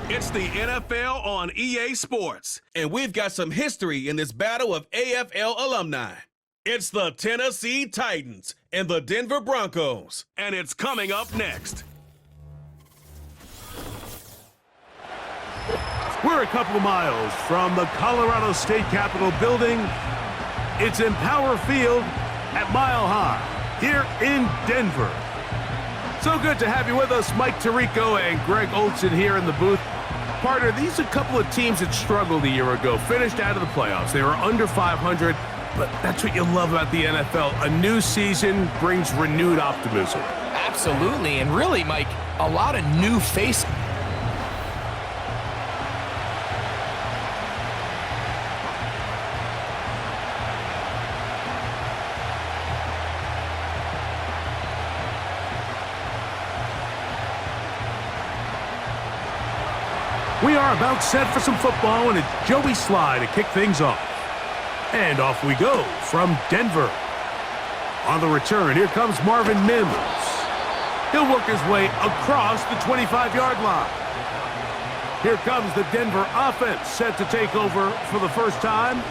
It's the NFL on EA Sports, and we've got some history in this battle of AFL alumni. It's the Tennessee Titans and the Denver Broncos, and it's coming up next. We're a couple of miles from the Colorado State Capitol building. It's Empower Field at Mile High here in Denver. So good to have you with us, Mike Tirico and Greg Olson here in the booth. Partner, these are a couple of teams that struggled a year ago, finished out of the playoffs. They were under 500, but that's what you love about the NFL. A new season brings renewed optimism. Absolutely, and really, Mike, a lot of new faces. We are about set for some football, and it's Joey Sly to kick things off. And off we go from Denver. On the return, here comes Marvin Mims. He'll work his way across the 25-yard line. Here comes the Denver offense, set to take over for the first time.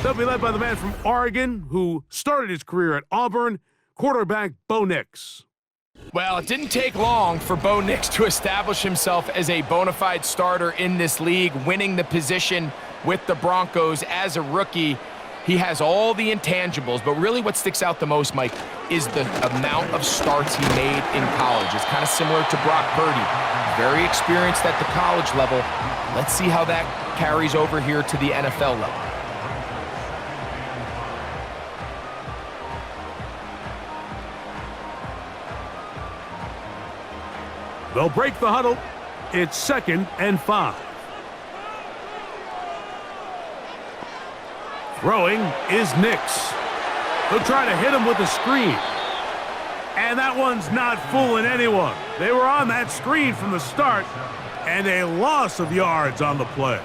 They'll be led by the man from Oregon who started his career at Auburn, quarterback Bo Nix. Well, it didn't take long for Bo Nix to establish himself as a bona fide starter in this league, winning the position with the Broncos as a rookie. He has all the intangibles, but really what sticks out the most, Mike, is the amount of starts he made in college. It's kind of similar to Brock Purdy. Very experienced at the college level. Let's see how that carries over here to the NFL level. They'll break the huddle. It's 2nd and 5. Throwing is Nix. They'll try to hit him with a screen. And that one's not fooling anyone. They were on that screen from the start, and a loss of yards on the play.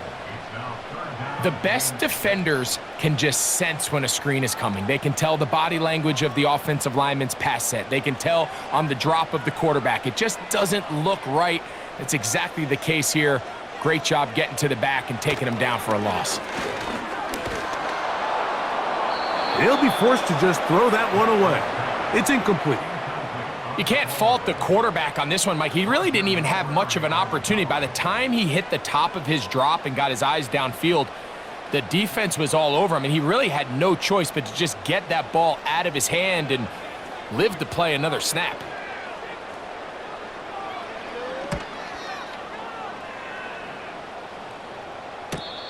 The best defenders can just sense when a screen is coming. They can tell the body language of the offensive lineman's pass set. They can tell on the drop of the quarterback. It just doesn't look right. It's exactly the case here. Great job getting to the back and taking him down for a loss. They'll be forced to just throw that one away. It's incomplete. You can't fault the quarterback on this one, Mike. He really didn't even have much of an opportunity. By the time he hit the top of his drop and got his eyes downfield, the defense was all over him, and he really had no choice but to just get that ball out of his hand and live to play another snap.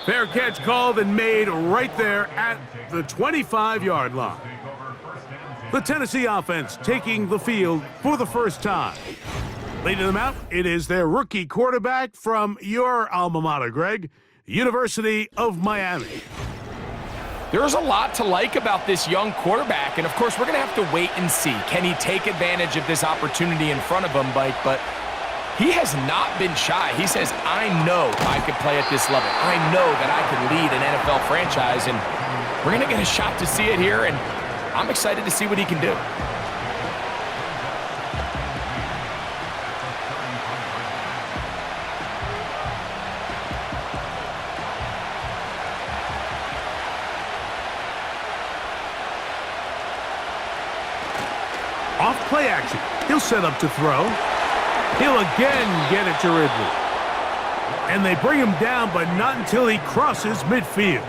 Fair catch called and made right there at the 25-yard line. The Tennessee offense taking the field for the first time. Leading them out, it is their rookie quarterback from your alma mater, Greg, University of Miami. There's a lot to like about this young quarterback, and of course we're going to have to wait and see. Can he take advantage of this opportunity in front of him, Mike? But he has not been shy. He says, I know I can play at this level. I know that I can lead an NFL franchise, and we're going to get a shot to see it here, and I'm excited to see what he can do. Off play action. He'll set up to throw. He'll again get it to Ridley. And they bring him down, but not until he crosses midfield.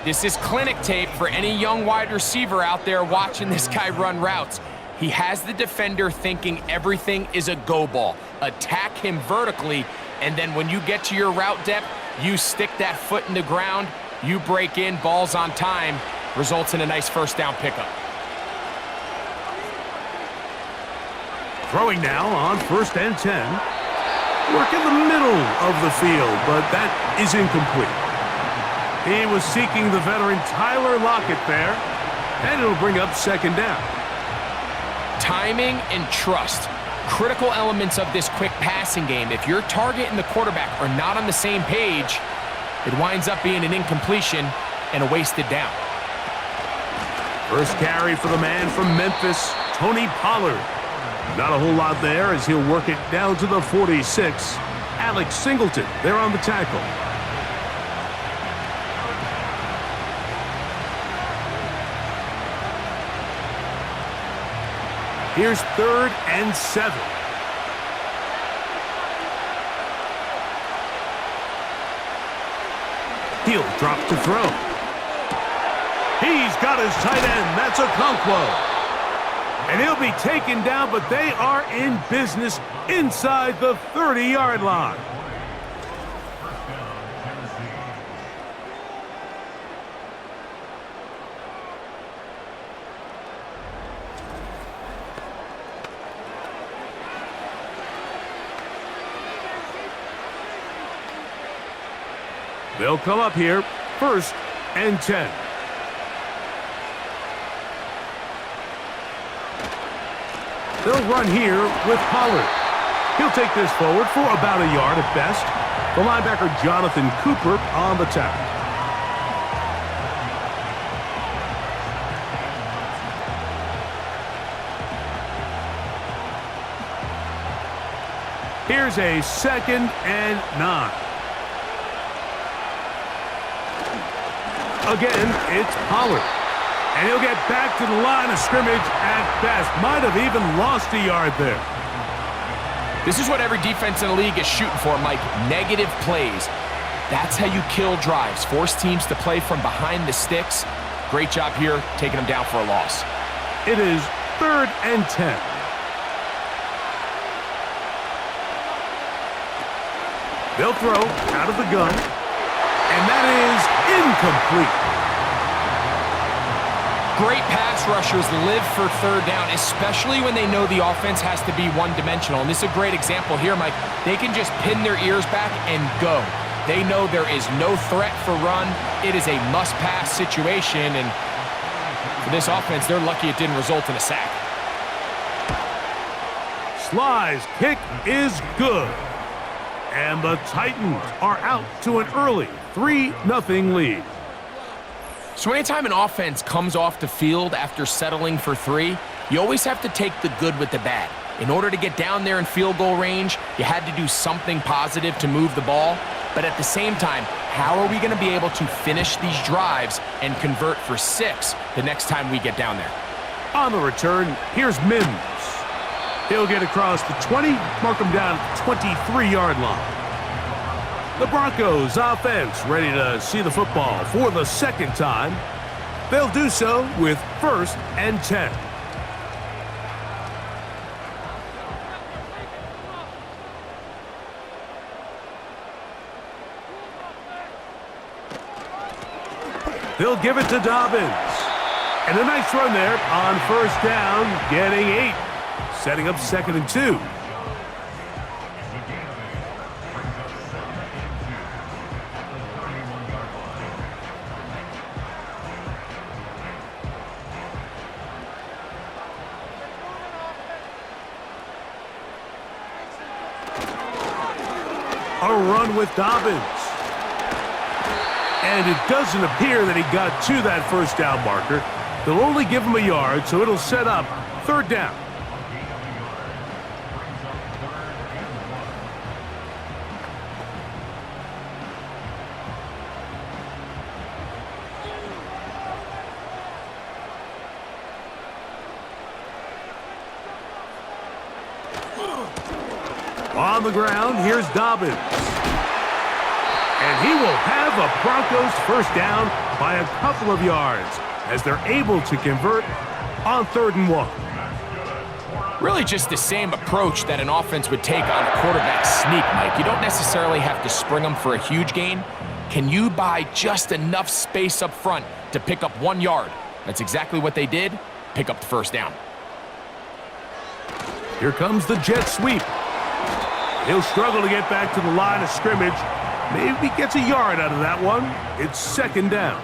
This is clinic tape for any young wide receiver out there watching this guy run routes. He has the defender thinking everything is a go ball. Attack him vertically, and then when you get to your route depth, you stick that foot in the ground, you break in, ball's on time, results in a nice first down pickup. Throwing now on 1st and 10. Work in the middle of the field, but that is incomplete. He was seeking the veteran Tyler Lockett there, and it'll bring up 2nd down. Timing and trust, critical elements of this quick passing game. If your target and the quarterback are not on the same page, it winds up being an incompletion and a wasted down. First carry for the man from Memphis, Tony Pollard. Not a whole lot there as he'll work it down to the 46 Alex Singleton there on the tackle. Here's 3rd and 7. He'll drop to throw. He's got his tight end. That's a Conquo. And he'll be taken down, but they are in business inside the 30-yard line. They'll come up here, 1st and 10. They'll run here with Pollard. He'll take this forward for about a yard at best. The linebacker Jonathan Cooper on the tackle. Here's a 2nd and 9. Again, it's Pollard. And he'll get back to the line of scrimmage at best. Might have even lost a yard there. This is what every defense in the league is shooting for, Mike. Negative plays. That's how you kill drives. Force teams to play from behind the sticks. Great job here, taking them down for a loss. It is 3rd and 10. They'll throw out of the gun. And that is incomplete. Great pass rushers live for 3rd down, especially when they know the offense has to be one-dimensional. And this is a great example here, Mike. They can just pin their ears back and go. They know there is no threat for run. It is a must-pass situation, and for this offense, they're lucky it didn't result in a sack. Sly's kick is good. And the Titans are out to an early 3-0 lead. So anytime an offense comes off the field after settling for 3, you always have to take the good with the bad. In order to get down there in field goal range, you had to do something positive to move the ball. But at the same time, how are we going to be able to finish these drives and convert for 6 the next time we get down there? On the return, here's Mims. He'll get across the 20, mark him down at the 23-yard line. The Broncos offense ready to see the football for the 2nd time. They'll do so with 1st and 10. They'll give it to Dobbins. And a nice run there on 1st down, getting 8. Setting up 2nd and 2. A run with Dobbins. And it doesn't appear that he got to that 1st down marker. They'll only give him a yard, so it'll set up 3rd down. On the ground, here's Dobbins. And he will have a Broncos 1st down by a couple of yards as they're able to convert on 3rd and 1. Really just the same approach that an offense would take on a quarterback sneak, Mike. You don't necessarily have to spring them for a huge gain. Can you buy just enough space up front to pick up 1 yard? That's exactly what they did. Pick up the 1st down. Here comes the jet sweep. He'll struggle to get back to the line of scrimmage. Maybe gets a yard out of that one. It's 2nd down.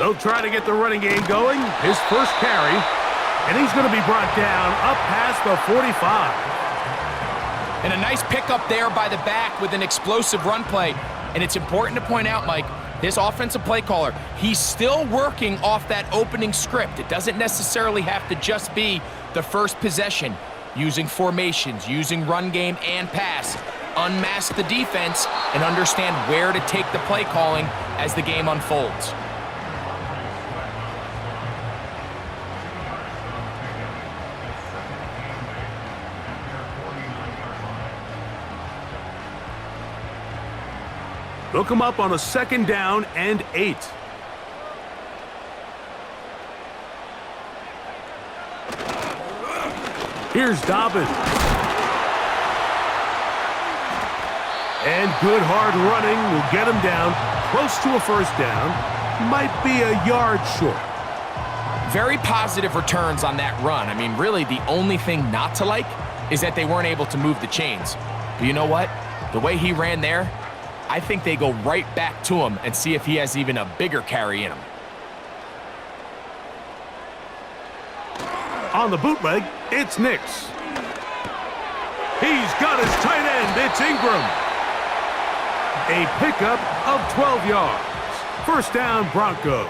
They'll try to get the running game going. His 1st carry. And he's going to be brought down up past the 45. And a nice pickup there by the back with an explosive run play. And it's important to point out, Mike, this offensive play caller, he's still working off that opening script. It doesn't necessarily have to just be the first possession. Using formations, using run game and pass. Unmask the defense and understand where to take the play calling as the game unfolds. They'll come up on a 2nd down and 8. Here's Dobbins. And good hard running will get him down close to a 1st down. Might be a yard short. Very positive returns on that run. I mean, really, the only thing not to like is that they weren't able to move the chains. But you know what? The way he ran there, I think they go right back to him and see if he has even a bigger carry in him. On the bootleg, it's Nix. He's got his tight end. It's Ingram. A pickup of 12 yards. 1st down, Broncos.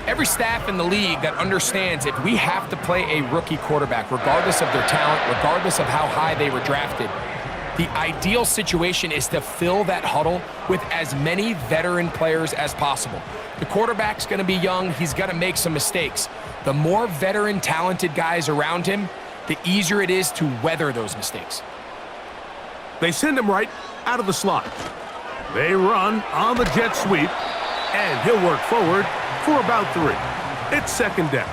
Every staff in the league that understands if we have to play a rookie quarterback, regardless of their talent, regardless of how high they were drafted, the ideal situation is to fill that huddle with as many veteran players as possible. The quarterback's going to be young. He's going to make some mistakes. The more veteran, talented guys around him, the easier it is to weather those mistakes. They send him right out of the slot. They run on the jet sweep, and he'll work forward for about 3. It's 2nd down.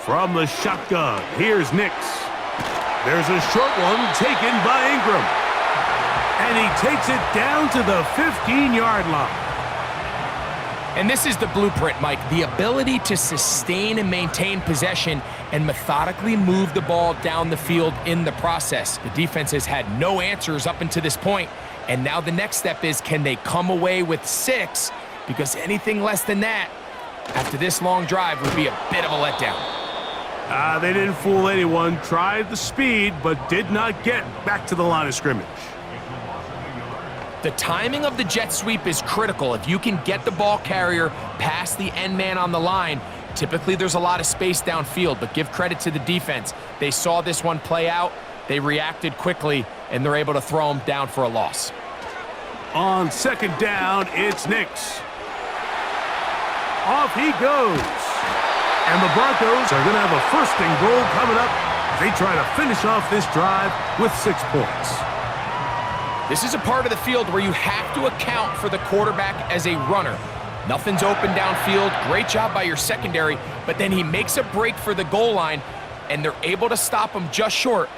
From the shotgun, here's Nix. There's a short one taken by Ingram. And he takes it down to the 15-yard line. And this is the blueprint, Mike. The ability to sustain and maintain possession and methodically move the ball down the field in the process. The defense has had no answers up until this point, and now the next step is, can they come away with 6? Because anything less than that, after this long drive, would be a bit of a letdown. They didn't fool anyone. Tried the speed, but did not get back to the line of scrimmage. The timing of the jet sweep is critical. If you can get the ball carrier past the end man on the line, typically there's a lot of space downfield, but give credit to the defense. They saw this one play out, they reacted quickly, and they're able to throw him down for a loss. On 2nd down, it's Nix. Off he goes. And the Broncos are going to have a 1st and goal coming up as they try to finish off this drive with 6 points. This is a part of the field where you have to account for the quarterback as a runner. Nothing's open downfield. Great job by your secondary, but then he makes a break for the goal line, and they're able to stop him just short,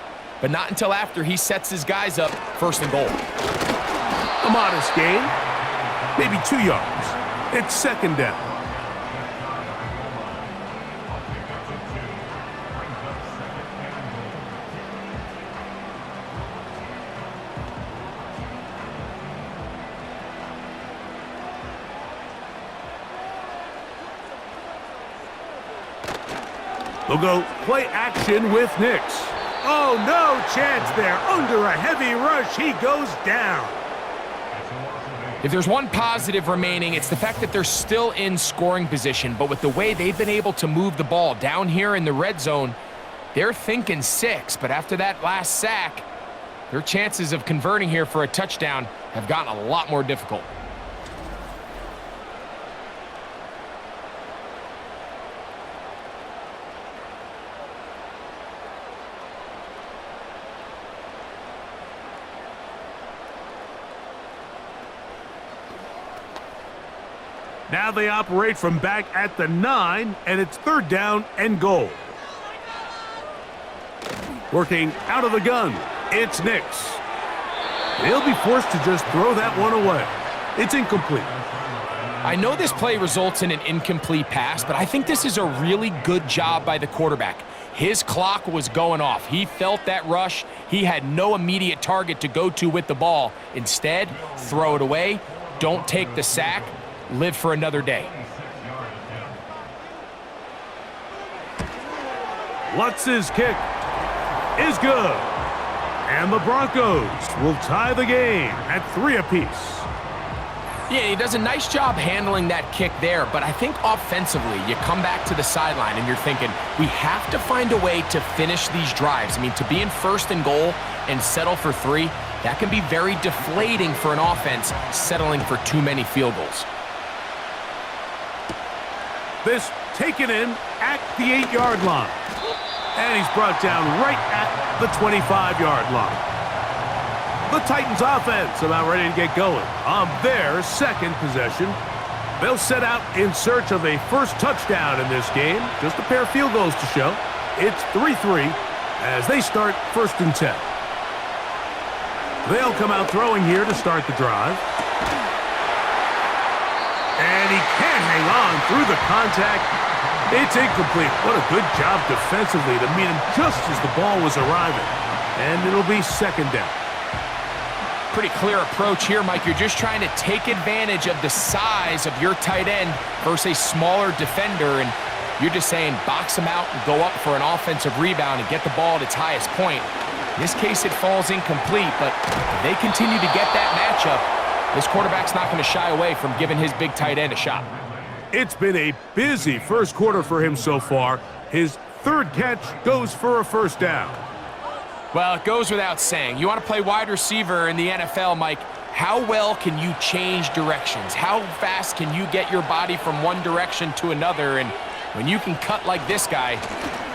but not until after he sets his guys up 1st and goal. A modest gain, maybe 2 yards. It's 2nd down. They'll go play action with Nix. Oh, no chance there. Under a heavy rush, he goes down. If there's one positive remaining, it's the fact that they're still in scoring position, but with the way they've been able to move the ball down here in the red zone, they're thinking 6, but after that last sack, their chances of converting here for a touchdown have gotten a lot more difficult. Now they operate from back at the 9, and it's 3rd down and goal. Working out of the gun, it's Nix. He'll be forced to just throw that one away. It's incomplete. I know this play results in an incomplete pass, but I think this is a really good job by the quarterback. His clock was going off. He felt that rush. He had no immediate target to go to with the ball. Instead, throw it away. Don't take the sack. Live for another day. Lutz's kick is good. And the Broncos will tie the game at 3 apiece. Yeah, he does a nice job handling that kick there, but I think offensively, you come back to the sideline and you're thinking, we have to find a way to finish these drives. I mean, to be in 1st and goal and settle for 3, that can be very deflating for an offense settling for too many field goals. This taken in at the 8-yard line. And he's brought down right at the 25-yard line. The Titans offense about ready to get going on their 2nd possession. They'll set out in search of a first touchdown in this game. Just a pair of field goals to show. It's 3-3 as they start 1st and 10. They'll come out throwing here to start the drive. And he can't hang on through the contact. It's incomplete. What a good job defensively to meet him just as the ball was arriving. And it'll be 2nd down. Pretty clear approach here, Mike. You're just trying to take advantage of the size of your tight end versus a smaller defender, and you're just saying box him out and go up for an offensive rebound and get the ball at its highest point. In this case, it falls incomplete, but if they continue to get that matchup, this quarterback's not going to shy away from giving his big tight end a shot. It's been a busy first quarter for him so far. His 3rd catch goes for a first down. Well, it goes without saying. You want to play wide receiver in the NFL, Mike. How well can you change directions? How fast can you get your body from one direction to another? And when you can cut like this guy,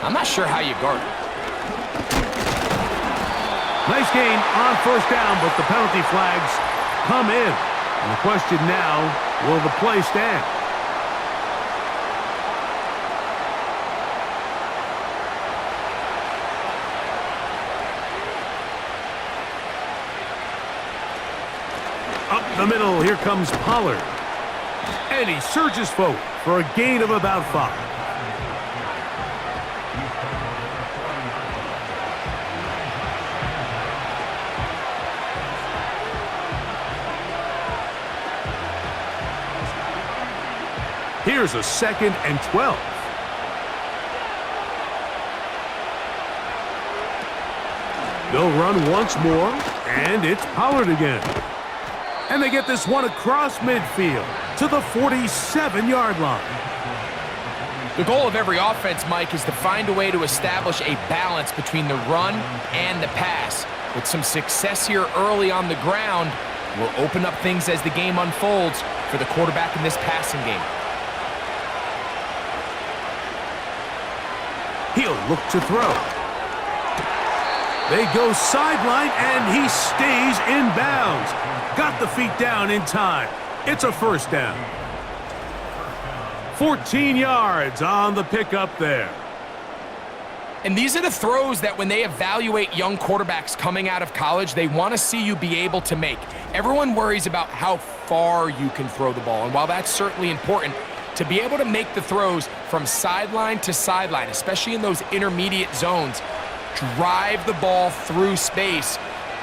I'm not sure how you guard it. Nice gain on first down, but the penalty flags come in. And the question now, will the play stand? Up the middle, here comes Pollard. And he surges forward for a gain of about 5. Here's a 2nd and 12. They'll run once more, and it's Pollard again. And they get this one across midfield to the 47-yard line. The goal of every offense, Mike, is to find a way to establish a balance between the run and the pass. With some success here early on the ground, will open up things as the game unfolds for the quarterback in this passing game. He'll look to throw. They go sideline, and he stays in bounds. Got the feet down in time. It's a first down. 14 yards on the pickup there. And these are the throws that when they evaluate young quarterbacks coming out of college, they want to see you be able to make. Everyone worries about how far you can throw the ball. And while that's certainly important, to be able to make the throws from sideline to sideline, especially in those intermediate zones, drive the ball through space,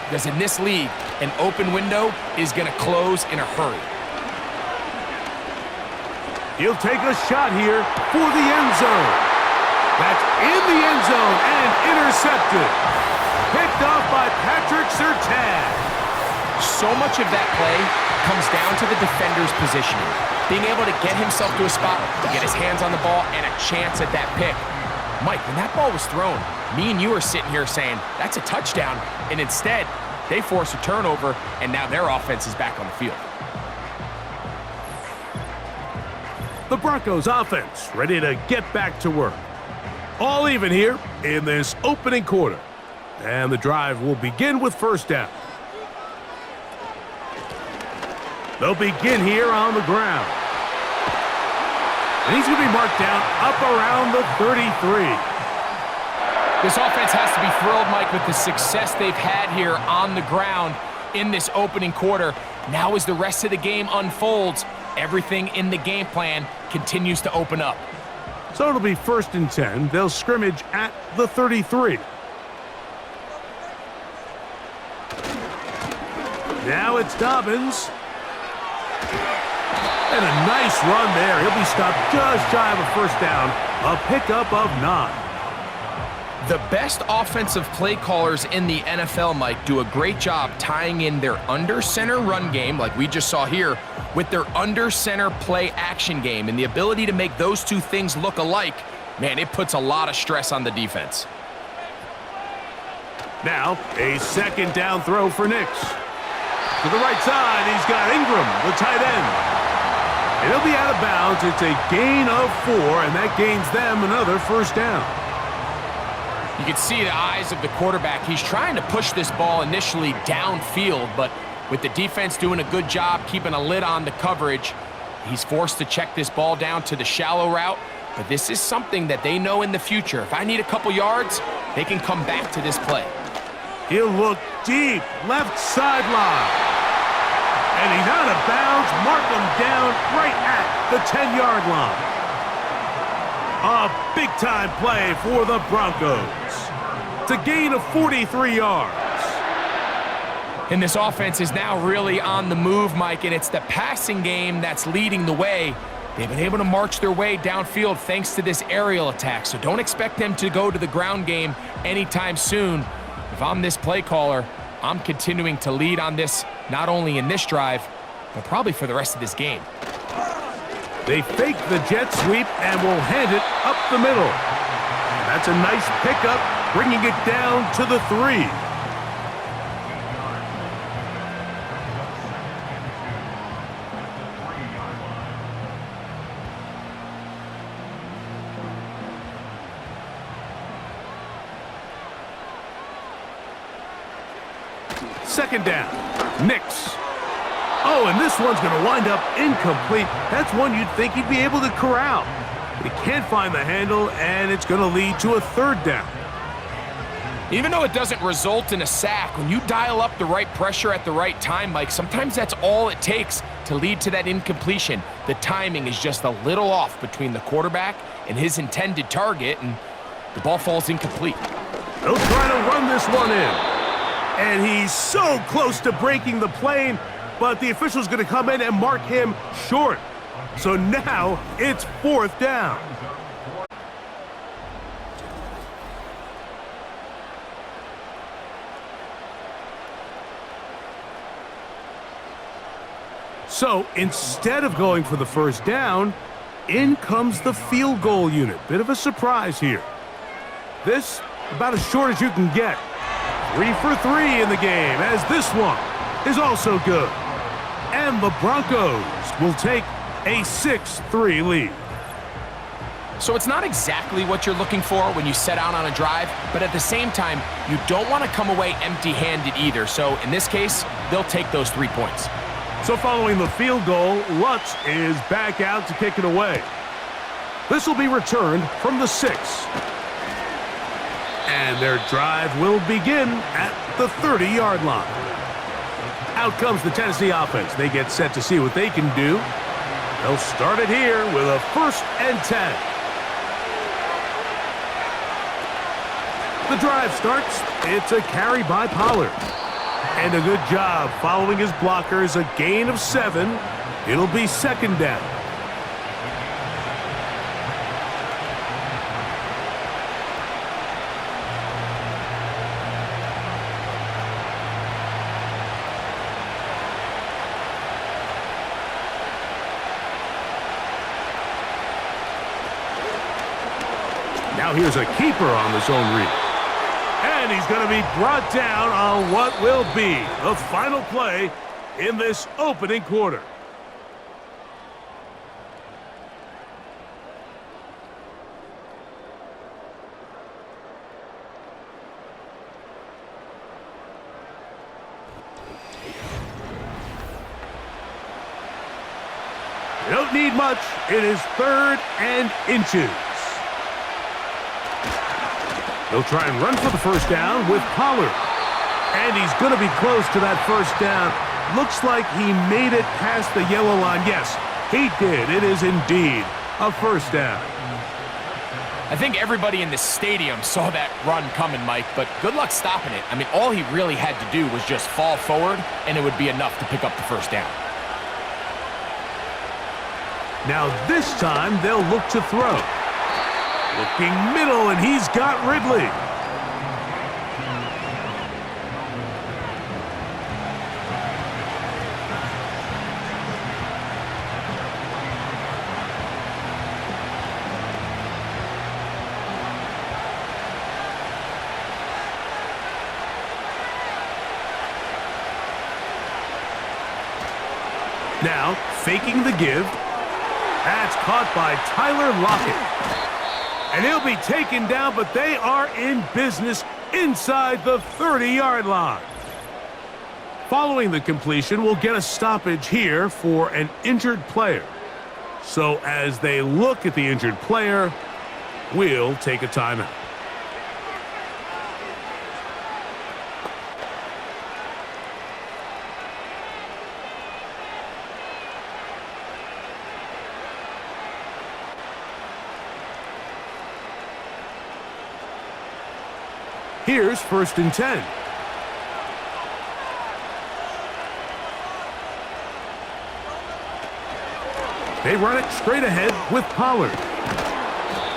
because in this league, an open window is going to close in a hurry. He'll take a shot here for the end zone. That's in the end zone and intercepted. Picked off by Patrick Surtain. So much of that play comes down to the defender's positioning. Being able to get himself to a spot, get his hands on the ball, and a chance at that pick. Mike, when that ball was thrown, me and you are sitting here saying, that's a touchdown. And instead, they force a turnover, and now their offense is back on the field. The Broncos offense ready to get back to work. All even here in this opening quarter. And the drive will begin with first down. They'll begin here on the ground. And he's going to be marked down up around the 33. This offense has to be thrilled, Mike, with the success they've had here on the ground in this opening quarter. Now as the rest of the game unfolds, everything in the game plan continues to open up. So it'll be 1st and 10. They'll scrimmage at the 33. Now it's Dobbins. And a nice run there. He'll be stopped just shy of a 1st down. A pickup of 9. The best offensive play callers in the NFL, Mike, do a great job tying in their under-center run game, like we just saw here, with their under-center play action game. And the ability to make those two things look alike, man, it puts a lot of stress on the defense. Now, a 2nd down throw for Nix. To the right side, he's got Ingram, the tight end. And he'll be out of bounds. It's a gain of 4, and that gains them another 1st down. You can see the eyes of the quarterback. He's trying to push this ball initially downfield, but with the defense doing a good job keeping a lid on the coverage, he's forced to check this ball down to the shallow route. But this is something that they know in the future. If I need a couple yards, they can come back to this play. He'll look deep, left sideline. And he's out of bounds. Mark him down right at the 10-yard line. A big-time play for the Broncos. It's a gain of 43 yards. And this offense is now really on the move, Mike, and it's the passing game that's leading the way. They've been able to march their way downfield thanks to this aerial attack, so don't expect them to go to the ground game anytime soon. If I'm this play caller, I'm continuing to lead on this, not only in this drive, but probably for the rest of this game. They fake the jet sweep and will hand it up the middle. And that's a nice pickup, bringing it down to the 3. Second down, Nix. Oh, and this one's going to wind up incomplete. That's one you'd think he'd be able to corral. But he can't find the handle, and it's going to lead to a 3rd down. Even though it doesn't result in a sack, when you dial up the right pressure at the right time, Mike, sometimes that's all it takes to lead to that incompletion. The timing is just a little off between the quarterback and his intended target, and the ball falls incomplete. They'll try to run this one in. And he's so close to breaking the plane, but the official's going to come in and mark him short. So now it's 4th down. So instead of going for the 1st down, in comes the field goal unit. Bit of a surprise here. This about as short as you can get. 3 for 3 in the game, as this one is also good. And the Broncos will take a 6-3 lead. So it's not exactly what you're looking for when you set out on a drive, but at the same time, you don't want to come away empty-handed either. So in this case, they'll take those 3 points. So following the field goal, Lutz is back out to kick it away. This will be returned from the 6. And their drive will begin at the 30-yard line. Out comes the Tennessee offense. They get set to see what they can do. They'll start it here with a 1st and 10. The drive starts. It's a carry by Pollard. And a good job following his blockers. A gain of 7. It'll be 2nd down. Now here's a keeper on the zone read. And he's going to be brought down on what will be the final play in this opening quarter. You don't need much. It is 3rd and inches. They'll try and run for the 1st down with Pollard. And he's going to be close to that 1st down. Looks like he made it past the yellow line. Yes, he did. It is indeed a 1st down. I think everybody in the stadium saw that run coming, Mike, but good luck stopping it. I mean, all he really had to do was just fall forward, and it would be enough to pick up the first down. Now this time they'll look to throw. Looking middle, and he's got Ridley. Now, faking the give. That's caught by Tyler Lockett. And he'll be taken down, but they are in business inside the 30-yard line. Following the completion, we'll get a stoppage here for an injured player. So as they look at the injured player, we'll take a timeout. Here's 1st and 10. They run it straight ahead with Pollard.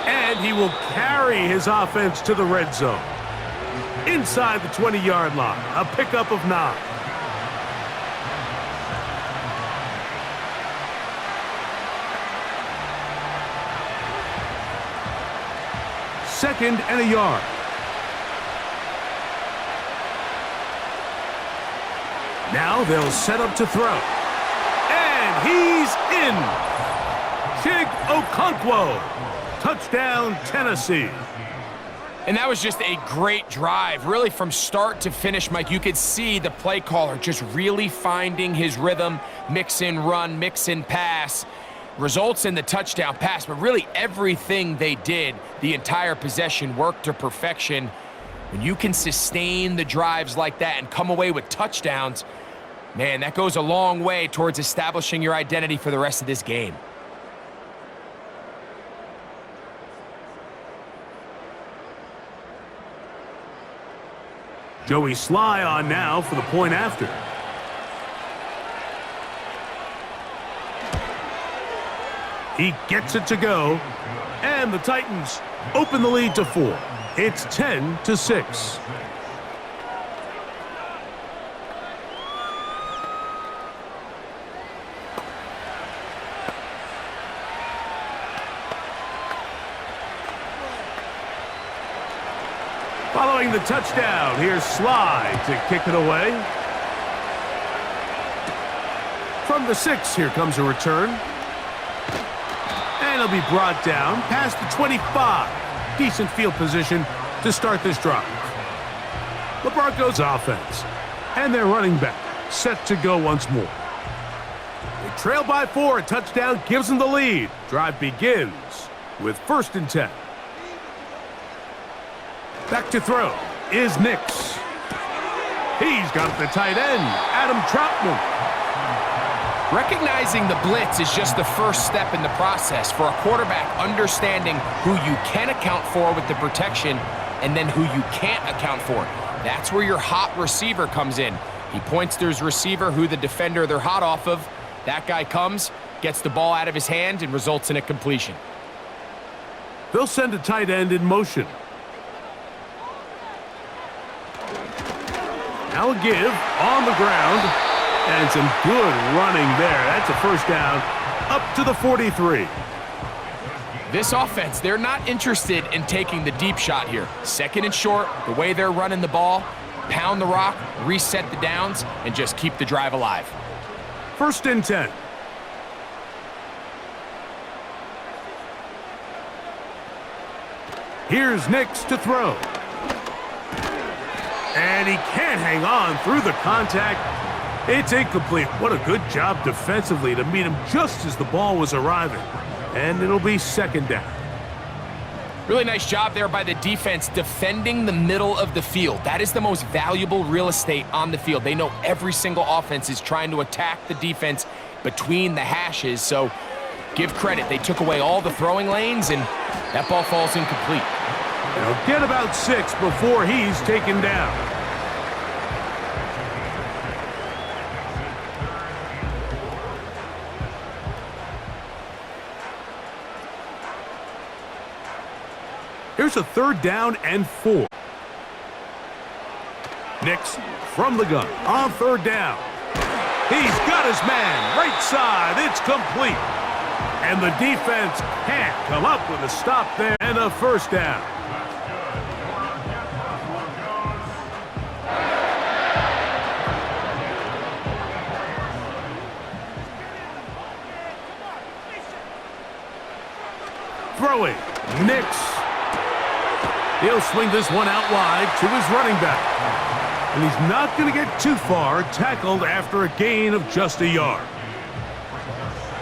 And he will carry his offense to the red zone. Inside the 20-yard line, a pickup of 9. Second and a yard. Now they'll set up to throw. And he's in. Chig Okonkwo. Touchdown, Tennessee. And that was just a great drive. Really from start to finish, Mike, you could see the play caller just really finding his rhythm. Mix in run, mix in pass. Results in the touchdown pass. But really everything they did, the entire possession, worked to perfection. When you can sustain the drives like that and come away with touchdowns, man, that goes a long way towards establishing your identity for the rest of this game. Joey Sly on now for the point after. He gets it to go, and the Titans open the lead to 4. It's 10-6. Following the touchdown, here's Sly to kick it away. From the 6, here comes a return. And he'll be brought down past the 25. Decent field position to start this drive. The Broncos offense and their running back set to go once more. They trail by 4. A touchdown gives them the lead. Drive begins with 1st and 10. Back to throw is Nix. He's got the tight end, Adam Troutman. Recognizing the blitz is just the first step in the process for a quarterback, understanding who you can account for with the protection and then who you can't account for. That's where your hot receiver comes in. He points to his receiver, who the defender they're hot off of. That guy comes, gets the ball out of his hand, and results in a completion. They'll send a tight end in motion. Now a give on the ground, and some good running there. That's a first down up to the 43. This offense, they're not interested in taking the deep shot here. 2nd and short, the way they're running the ball, pound the rock, reset the downs, and just keep the drive alive. 1st and 10. Here's Nix to throw. And he can't hang on through the contact. It's incomplete. What a good job defensively to meet him just as the ball was arriving. And it'll be 2nd down. Really nice job there by the defense defending the middle of the field. That is the most valuable real estate on the field. They know every single offense is trying to attack the defense between the hashes. So give credit. They took away all the throwing lanes, and that ball falls incomplete. They'll get about 6 before he's taken down. Here's a 3rd down and 4. Nix from the gun on 3rd down. He's got his man right side. It's complete. And the defense can't come up with a stop there. And a 1st down. Throwing. Nix. He'll swing this one out wide to his running back. And he's not going to get too far, tackled after a gain of just a yard.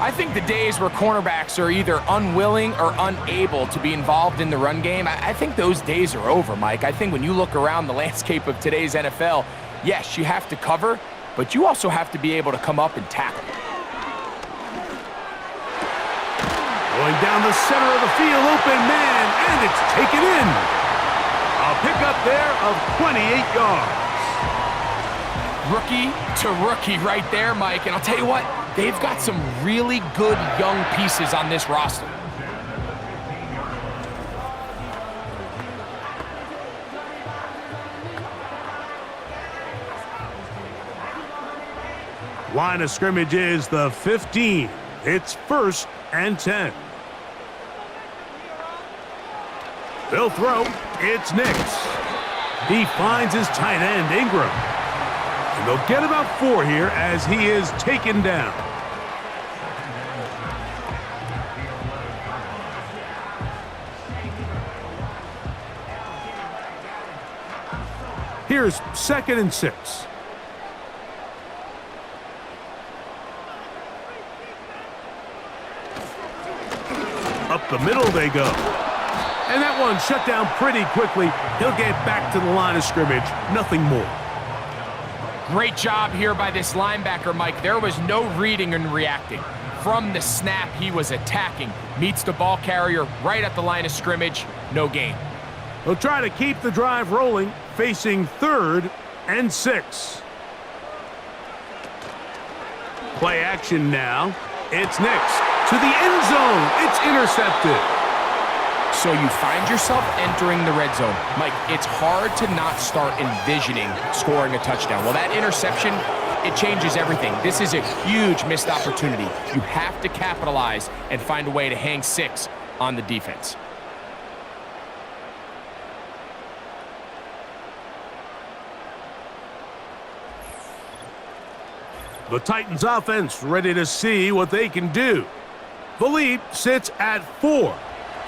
I think the days where cornerbacks are either unwilling or unable to be involved in the run game, I think those days are over, Mike. I think when you look around the landscape of today's NFL, yes, you have to cover, but you also have to be able to come up and tackle. Going down the center of the field, open man, and it's taken in. A pickup there of 28 yards. Rookie to rookie right there, Mike. And I'll tell you what, they've got some really good young pieces on this roster. Line of scrimmage is the 15. It's 1st and 10. They'll throw. It's Nix. He finds his tight end, Ingram. And they'll get about 4 here as he is taken down. Here's 2nd and 6. Up the middle they go. And that one shut down pretty quickly. He'll get back to the line of scrimmage. Nothing more. Great job here by this linebacker, Mike. There was no reading and reacting. From the snap, he was attacking. Meets the ball carrier right at the line of scrimmage. No gain. They'll try to keep the drive rolling, facing 3rd and 6. Play action now. It's Nix to the end zone. It's intercepted. So you find yourself entering the red zone. Mike, it's hard to not start envisioning scoring a touchdown. Well, that interception, it changes everything. This is a huge missed opportunity. You have to capitalize and find a way to hang 6 on the defense. The Titans offense ready to see what they can do. The lead sits at 4.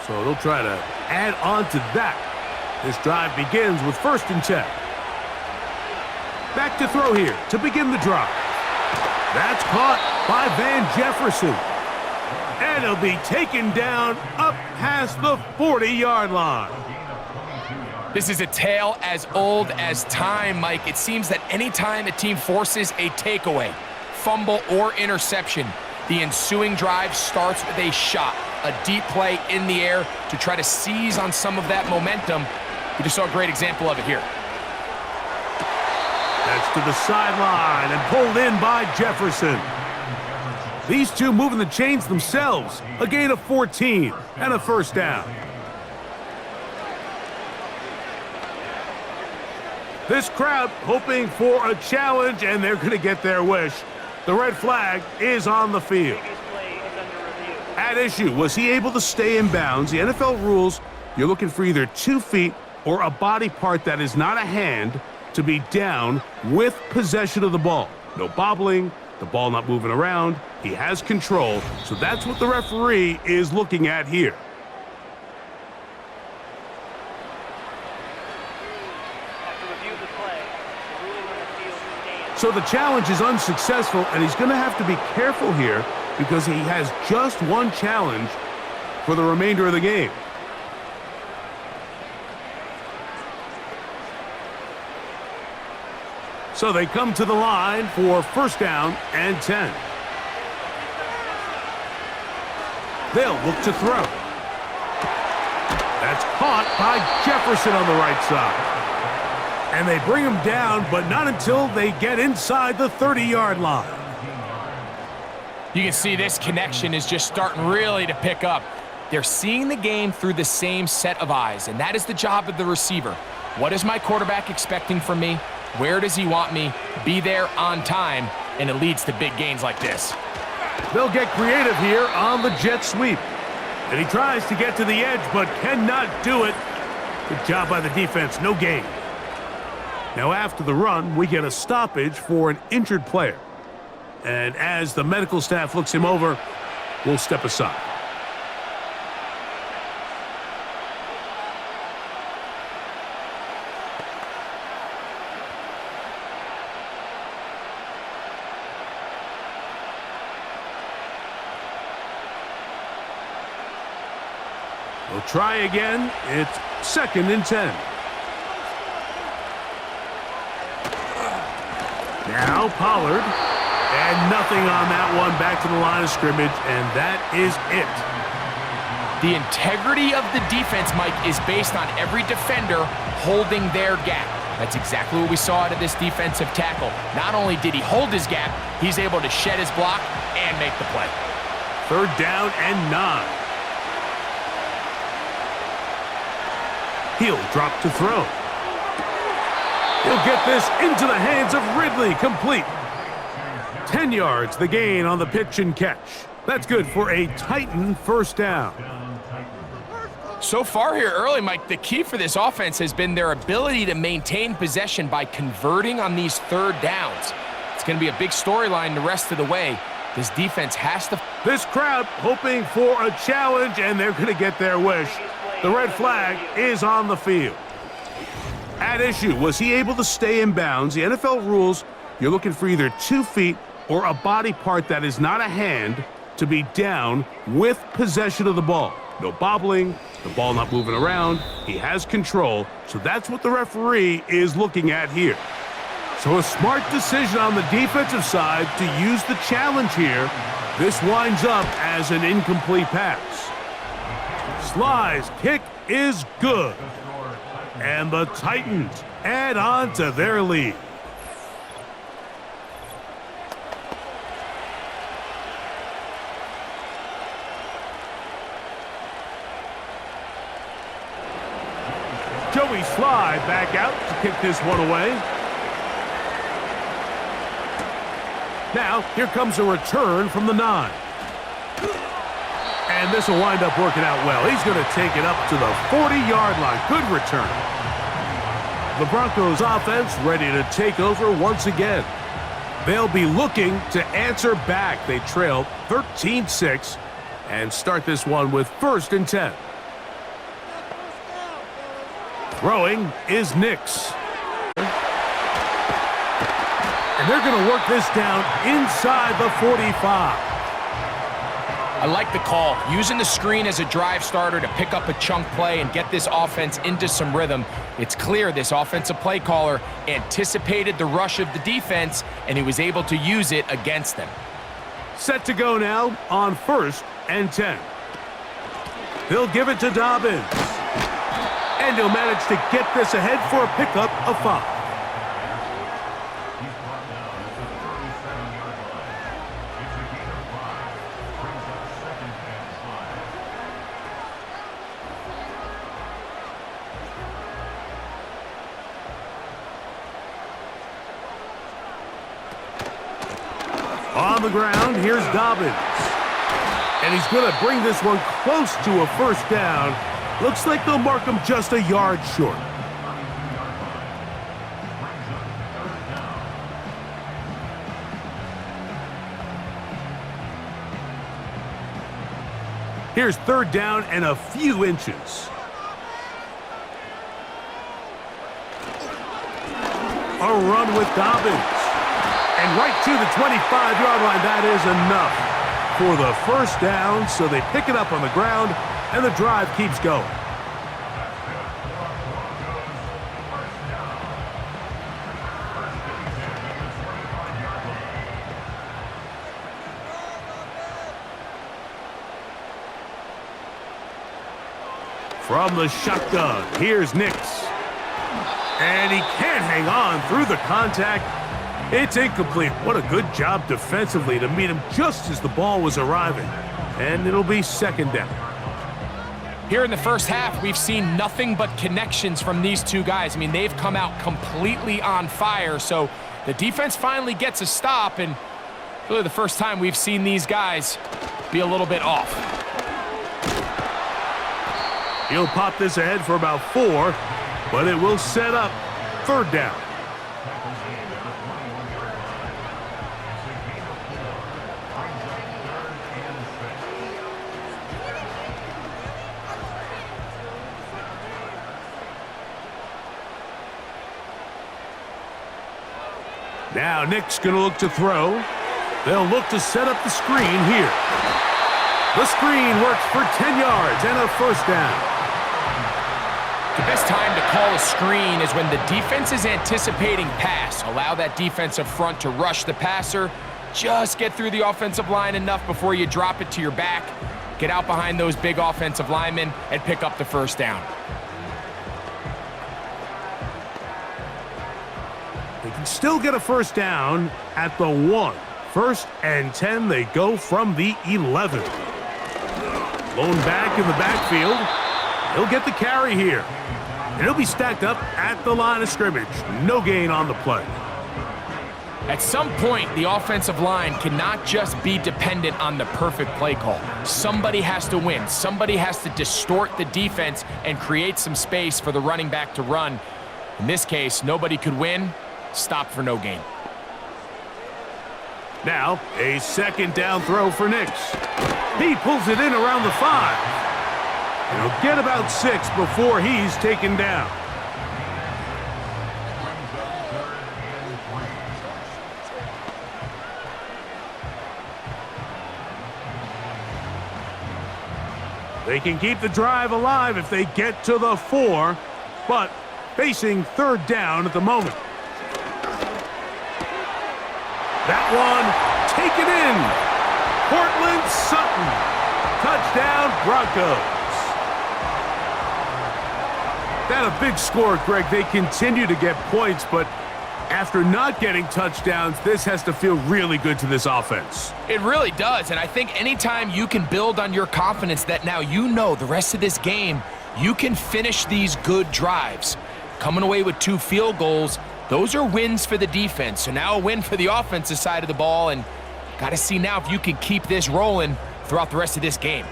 So they'll try to add on to that. This drive begins with 1st and 10. Back to throw here to begin the drive. That's caught by Van Jefferson. And he'll be taken down up past the 40-yard line. This is a tale as old as time, Mike. It seems that anytime a team forces a takeaway, fumble, or interception, the ensuing drive starts with a shot, a deep play in the air to try to seize on some of that momentum. We just saw a great example of it here. That's to the sideline and pulled in by Jefferson. These two moving the chains themselves. A gain of 14 and a 1st down. This crowd hoping for a challenge, and they're going to get their wish. The red flag is on the field. At issue, was he able to stay in bounds? The NFL rules, you're looking for either 2 feet or a body part that is not a hand to be down with possession of the ball. No bobbling, the ball not moving around. He has control, so that's what the referee is looking at here. So the challenge is unsuccessful, and he's going to have to be careful here because he has just one challenge for the remainder of the game. So they come to the line for 1st down and 10. They'll look to throw. That's caught by Jefferson on the right side. And they bring him down, but not until they get inside the 30-yard line. You can see this connection is just starting really to pick up. They're seeing the game through the same set of eyes, and that is the job of the receiver. What is my quarterback expecting from me? Where does he want me? Be there on time, and it leads to big gains like this. They'll get creative here on the jet sweep. And he tries to get to the edge, but cannot do it. Good job by the defense, no gain. Now after the run, we get a stoppage for an injured player. And as the medical staff looks him over, we'll step aside. We'll try again. It's 2nd and 10. Now Pollard. And nothing on that one. Back to the line of scrimmage, and that is it. The integrity of the defense, Mike, is based on every defender holding their gap. That's exactly what we saw out of this defensive tackle. Not only did he hold his gap, he's able to shed his block and make the play. 3rd down and 9. He'll drop to throw. He'll get this into the hands of Ridley, complete. 10 yards, the gain on the pitch and catch. That's good for a Titan 1st down. So far here early, Mike, the key for this offense has been their ability to maintain possession by converting on these 3rd downs. It's going to be a big storyline the rest of the way. This defense has to... This crowd hoping for a challenge, and they're going to get their wish. The red flag is on the field. At issue, was he able to stay in bounds? The NFL rules, you're looking for either 2 feet or a body part that is not a hand to be down with possession of the ball. No bobbling, the ball not moving around. He has control, so that's what the referee is looking at here. So a smart decision on the defensive side to use the challenge here. This winds up as an incomplete pass. Sly's kick is good. And the Titans add on to their lead. Joey Sly back out to kick this one away. Now, here comes a return from the 9. And this will wind up working out well. He's going to take it up to the 40-yard line. Good return. The Broncos offense ready to take over once again. They'll be looking to answer back. They trail 13-6 and start this one with 1st and 10. Throwing is Nix. And they're going to work this down inside the 45. I like the call, using the screen as a drive starter to pick up a chunk play and get this offense into some rhythm. It's clear this offensive play caller anticipated the rush of the defense, and he was able to use it against them. Set to go now on 1st and 10. He'll give it to Dobbins. And he'll manage to get this ahead for a pickup of 5. On the ground, here's Dobbins. And he's going to bring this one close to a 1st down. Looks like they'll mark him just a yard short. Here's 3rd down and a few inches. A run with Dobbins. And right to the 25-yard line, that is enough for the 1st down. So they pick it up on the ground, and the drive keeps going. From the shotgun, here's Nix. And he can't hang on through the contact. It's incomplete. What a good job defensively to meet him just as the ball was arriving. And it'll be second down. Here in the first half, we've seen nothing but connections from these two guys. I mean, they've come out completely on fire, so the defense finally gets a stop, and really the first time we've seen these guys be a little bit off. He'll pop this ahead for about 4, but it will set up third down. Now Nick's going to look to throw. They'll look to set up the screen here. The screen works for 10 yards and a first down. The best time to call a screen is when the defense is anticipating pass. Allow that defensive front to rush the passer. Just get through the offensive line enough before you drop it to your back. Get out behind those big offensive linemen and pick up the first down. They can still get a first down at the 1. First and 10, they go from the 11. Lone back in the backfield. He'll get the carry here. And he'll be stacked up at the line of scrimmage. No gain on the play. At some point, the offensive line cannot just be dependent on the perfect play call. Somebody has to win. Somebody has to distort the defense and create some space for the running back to run. In this case, nobody could win. Stop for no gain. Now, a second down throw for Nix. He pulls it in around the 5. And he'll get about 6 before he's taken down. They can keep the drive alive if they get to the 4, but facing third down at the moment. That one taken in. Cortland Sutton. Touchdown, Broncos. That a big score, Greg. They continue to get points, but after not getting touchdowns, this has to feel really good to this offense. It really does, and I think anytime you can build on your confidence that now you know the rest of this game, you can finish these good drives. Coming away with 2 field goals, those are wins for the defense. So now a win for the offensive side of the ball, and got to see now if you can keep this rolling throughout the rest of this game.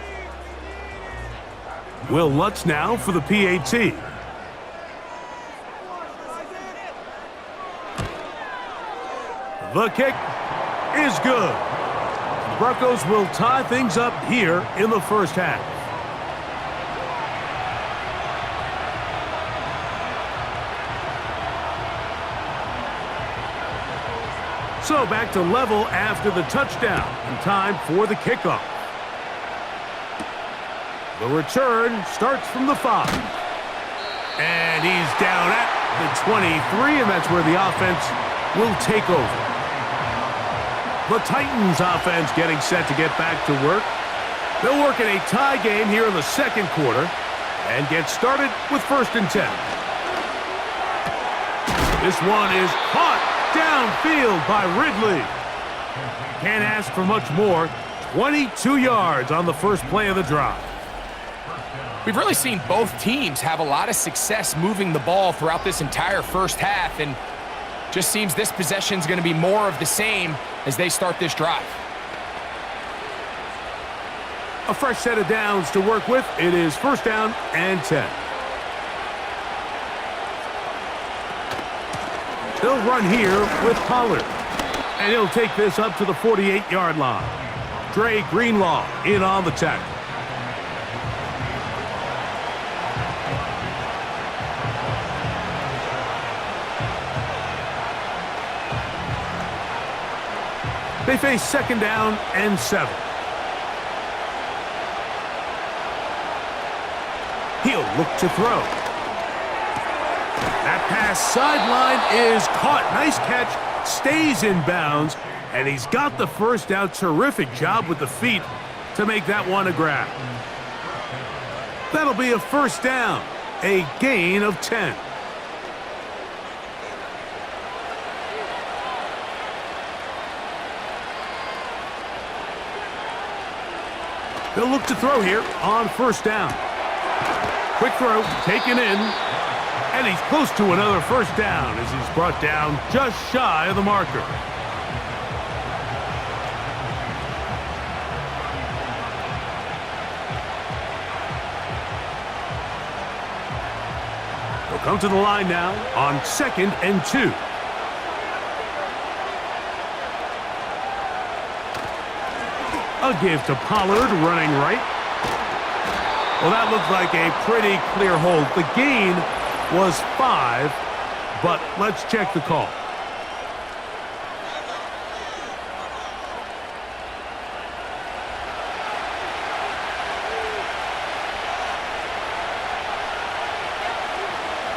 Will Lutz now for the PAT. The kick is good. The Broncos will tie things up here in the first half. So back to level after the touchdown, and time for the kickoff. The return starts from the 5. And he's down at the 23, and that's where the offense will take over. The Titans offense getting set to get back to work. They'll work in a tie game here in the second quarter and get started with first and 10. This one is caught downfield by Ridley. Can't ask for much more. 22 yards on the first play of the drive. We've really seen both teams have a lot of success moving the ball throughout this entire first half, and just seems this possession is going to be more of the same as they start this drive. A fresh set of downs to work with. It is first down and 10. They'll run here with Pollard. And he'll take this up to the 48-yard line. Dre Greenlaw in on the tackle. They face second down and 7. He'll look to throw. That pass sideline is caught. Nice catch. Stays in bounds. And he's got the first down. Terrific job with the feet to make that one a grab. That'll be a first down, a gain of 10. They'll look to throw here on first down. Quick throw, taken in, and he's close to another first down as he's brought down just shy of the marker. They'll come to the line now on 2nd and 2. A give to Pollard, running right. Well, that looked like a pretty clear hold. The gain was 5, but let's check the call.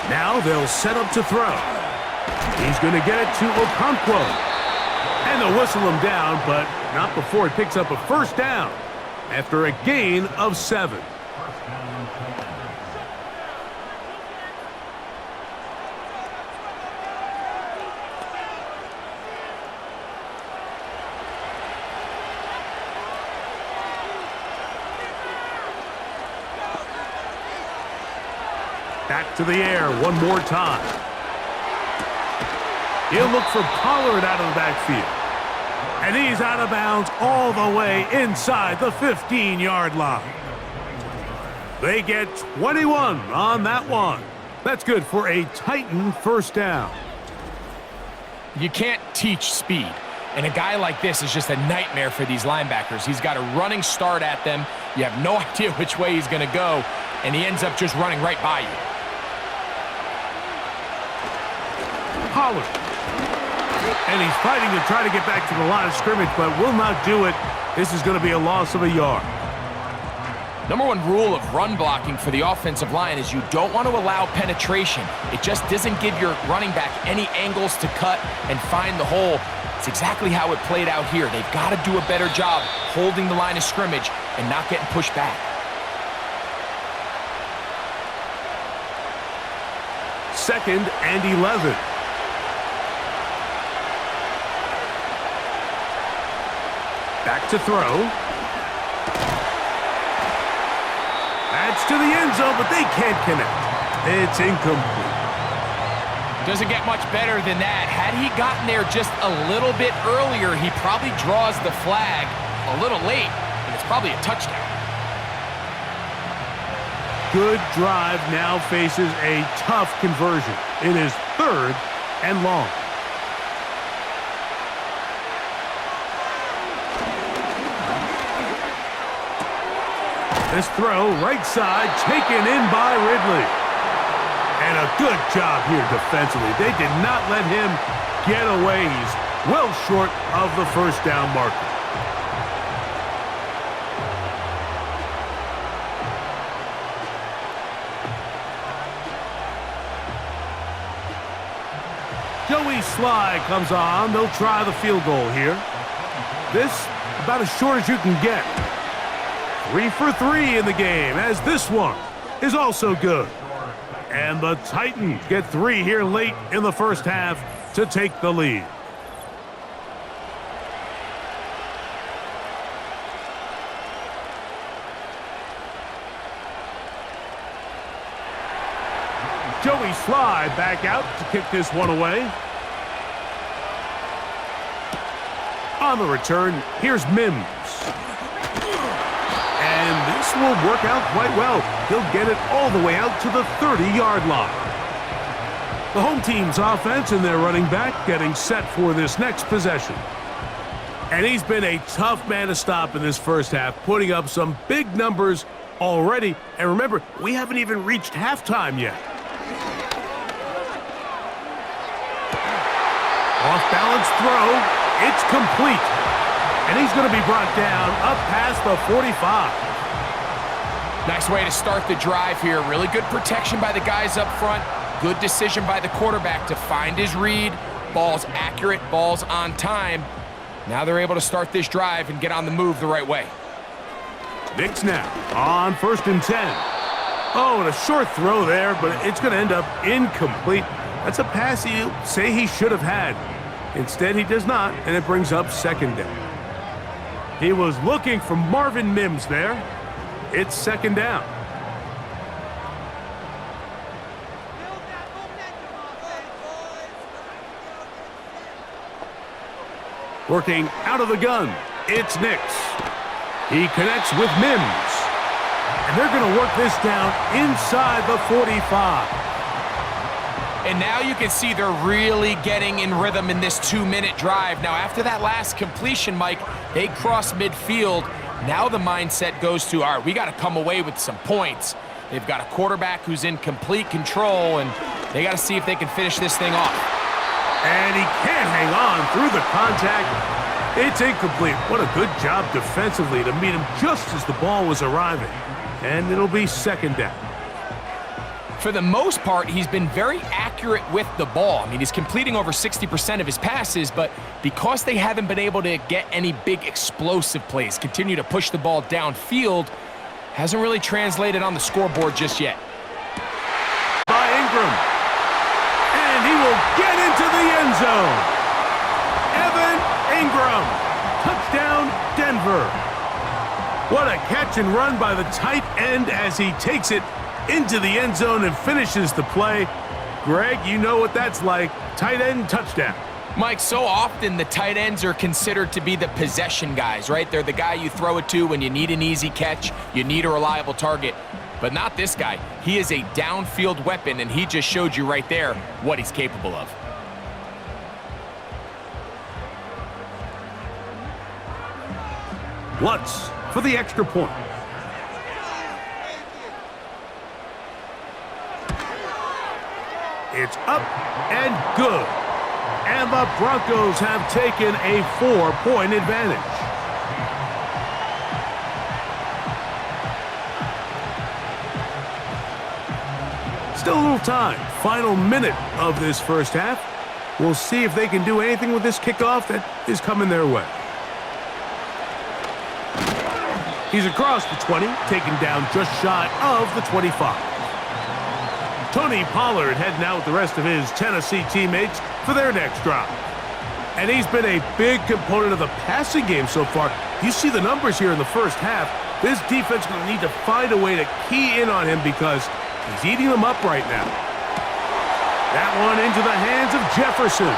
Now they'll set up to throw. He's going to get it to Okonkwo. And they'll whistle him down, but not before he picks up a first down after a gain of 7. Back to the air one more time. He'll look for Pollard out of the backfield. And he's out of bounds all the way inside the 15-yard line. They get 21 on that one. That's good for a Titan first down. You can't teach speed. And a guy like this is just a nightmare for these linebackers. He's got a running start at them. You have no idea which way he's going to go, and he ends up just running right by you. Pollard. And he's fighting to try to get back to the line of scrimmage, but will not do it. This is going to be a loss of a yard. Number one rule of run blocking for the offensive line is you don't want to allow penetration. It just doesn't give your running back any angles to cut and find the hole. It's exactly how it played out here. They've got to do a better job holding the line of scrimmage and not getting pushed back. Second and 11. Back to throw. That's to the end zone, but they can't connect. It's incomplete. Doesn't get much better than that. Had he gotten there just a little bit earlier, he probably draws the flag a little late, and it's probably a touchdown. Good drive now faces a tough conversion. It is 3rd and long. This throw, right side, taken in by Ridley. And a good job here defensively. They did not let him get away. He's well short of the first down marker. Joey Sly comes on. They'll try the field goal here. This about as short as you can get. 3 for 3 in the game, as this one is also good. And the Titans get 3 here late in the first half to take the lead. Joey Sly back out to kick this one away. On the return, here's Mims. And this will work out quite well. He'll get it all the way out to the 30-yard line. The home team's offense and their running back getting set for this next possession. And he's been a tough man to stop in this first half, putting up some big numbers already. And remember, we haven't even reached halftime yet. Off-balance throw. It's complete. And he's going to be brought down up past the 45. Nice way to start the drive here. Really good protection by the guys up front. Good decision by the quarterback to find his read. Ball's accurate, ball's on time. Now they're able to start this drive and get on the move the right way. Knicks now on 1st and 10. Oh, and a short throw there, but it's going to end up incomplete. That's a pass you say he should have had. Instead, he does not, and it brings up second down. He was looking for Marvin Mims there. It's second down. Working out of the gun, it's Nix. He connects with Mims. And they're going to work this down inside the 45. And now you can see they're really getting in rhythm in this 2-minute drive. Now, after that last completion, Mike, they cross midfield. Now the mindset goes to, all right, we got to come away with some points. They've got a quarterback who's in complete control, and they got to see if they can finish this thing off. And he can't hang on through the contact. It's incomplete. What a good job defensively to meet him just as the ball was arriving. And it'll be second down. For the most part, he's been very accurate with the ball. I mean, he's completing over 60% of his passes, but because they haven't been able to get any big explosive plays, continue to push the ball downfield, hasn't really translated on the scoreboard just yet. By Ingram. And he will get into the end zone. Evan Ingram. Touchdown, Denver. What a catch and run by the tight end as he takes it into the end zone and finishes the play. Greg, you know what that's like. Tight end touchdown. Mike, so often the tight ends are considered to be the possession guys, right? They're the guy you throw it to when you need an easy catch, you need a reliable target. But not this guy. He is a downfield weapon, and he just showed you right there what he's capable of. Lutz for the extra point. It's up and good. And the Broncos have taken a 4-point advantage. Still a little time. Final minute of this first half. We'll see if they can do anything with this kickoff that is coming their way. He's across the 20, taken down just shy of the 25. Tony Pollard heading out with the rest of his Tennessee teammates for their next drive. And he's been a big component of the passing game so far. You see the numbers here in the first half. This defense is going to need to find a way to key in on him because he's eating them up right now. That one into the hands of Jefferson.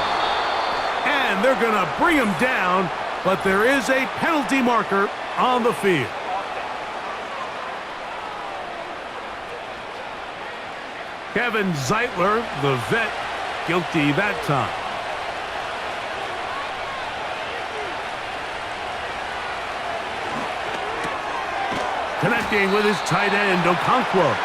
And they're going to bring him down, but there is a penalty marker on the field. Kevin Zeitler, the vet, guilty that time. Connecting with his tight end, Okonkwo.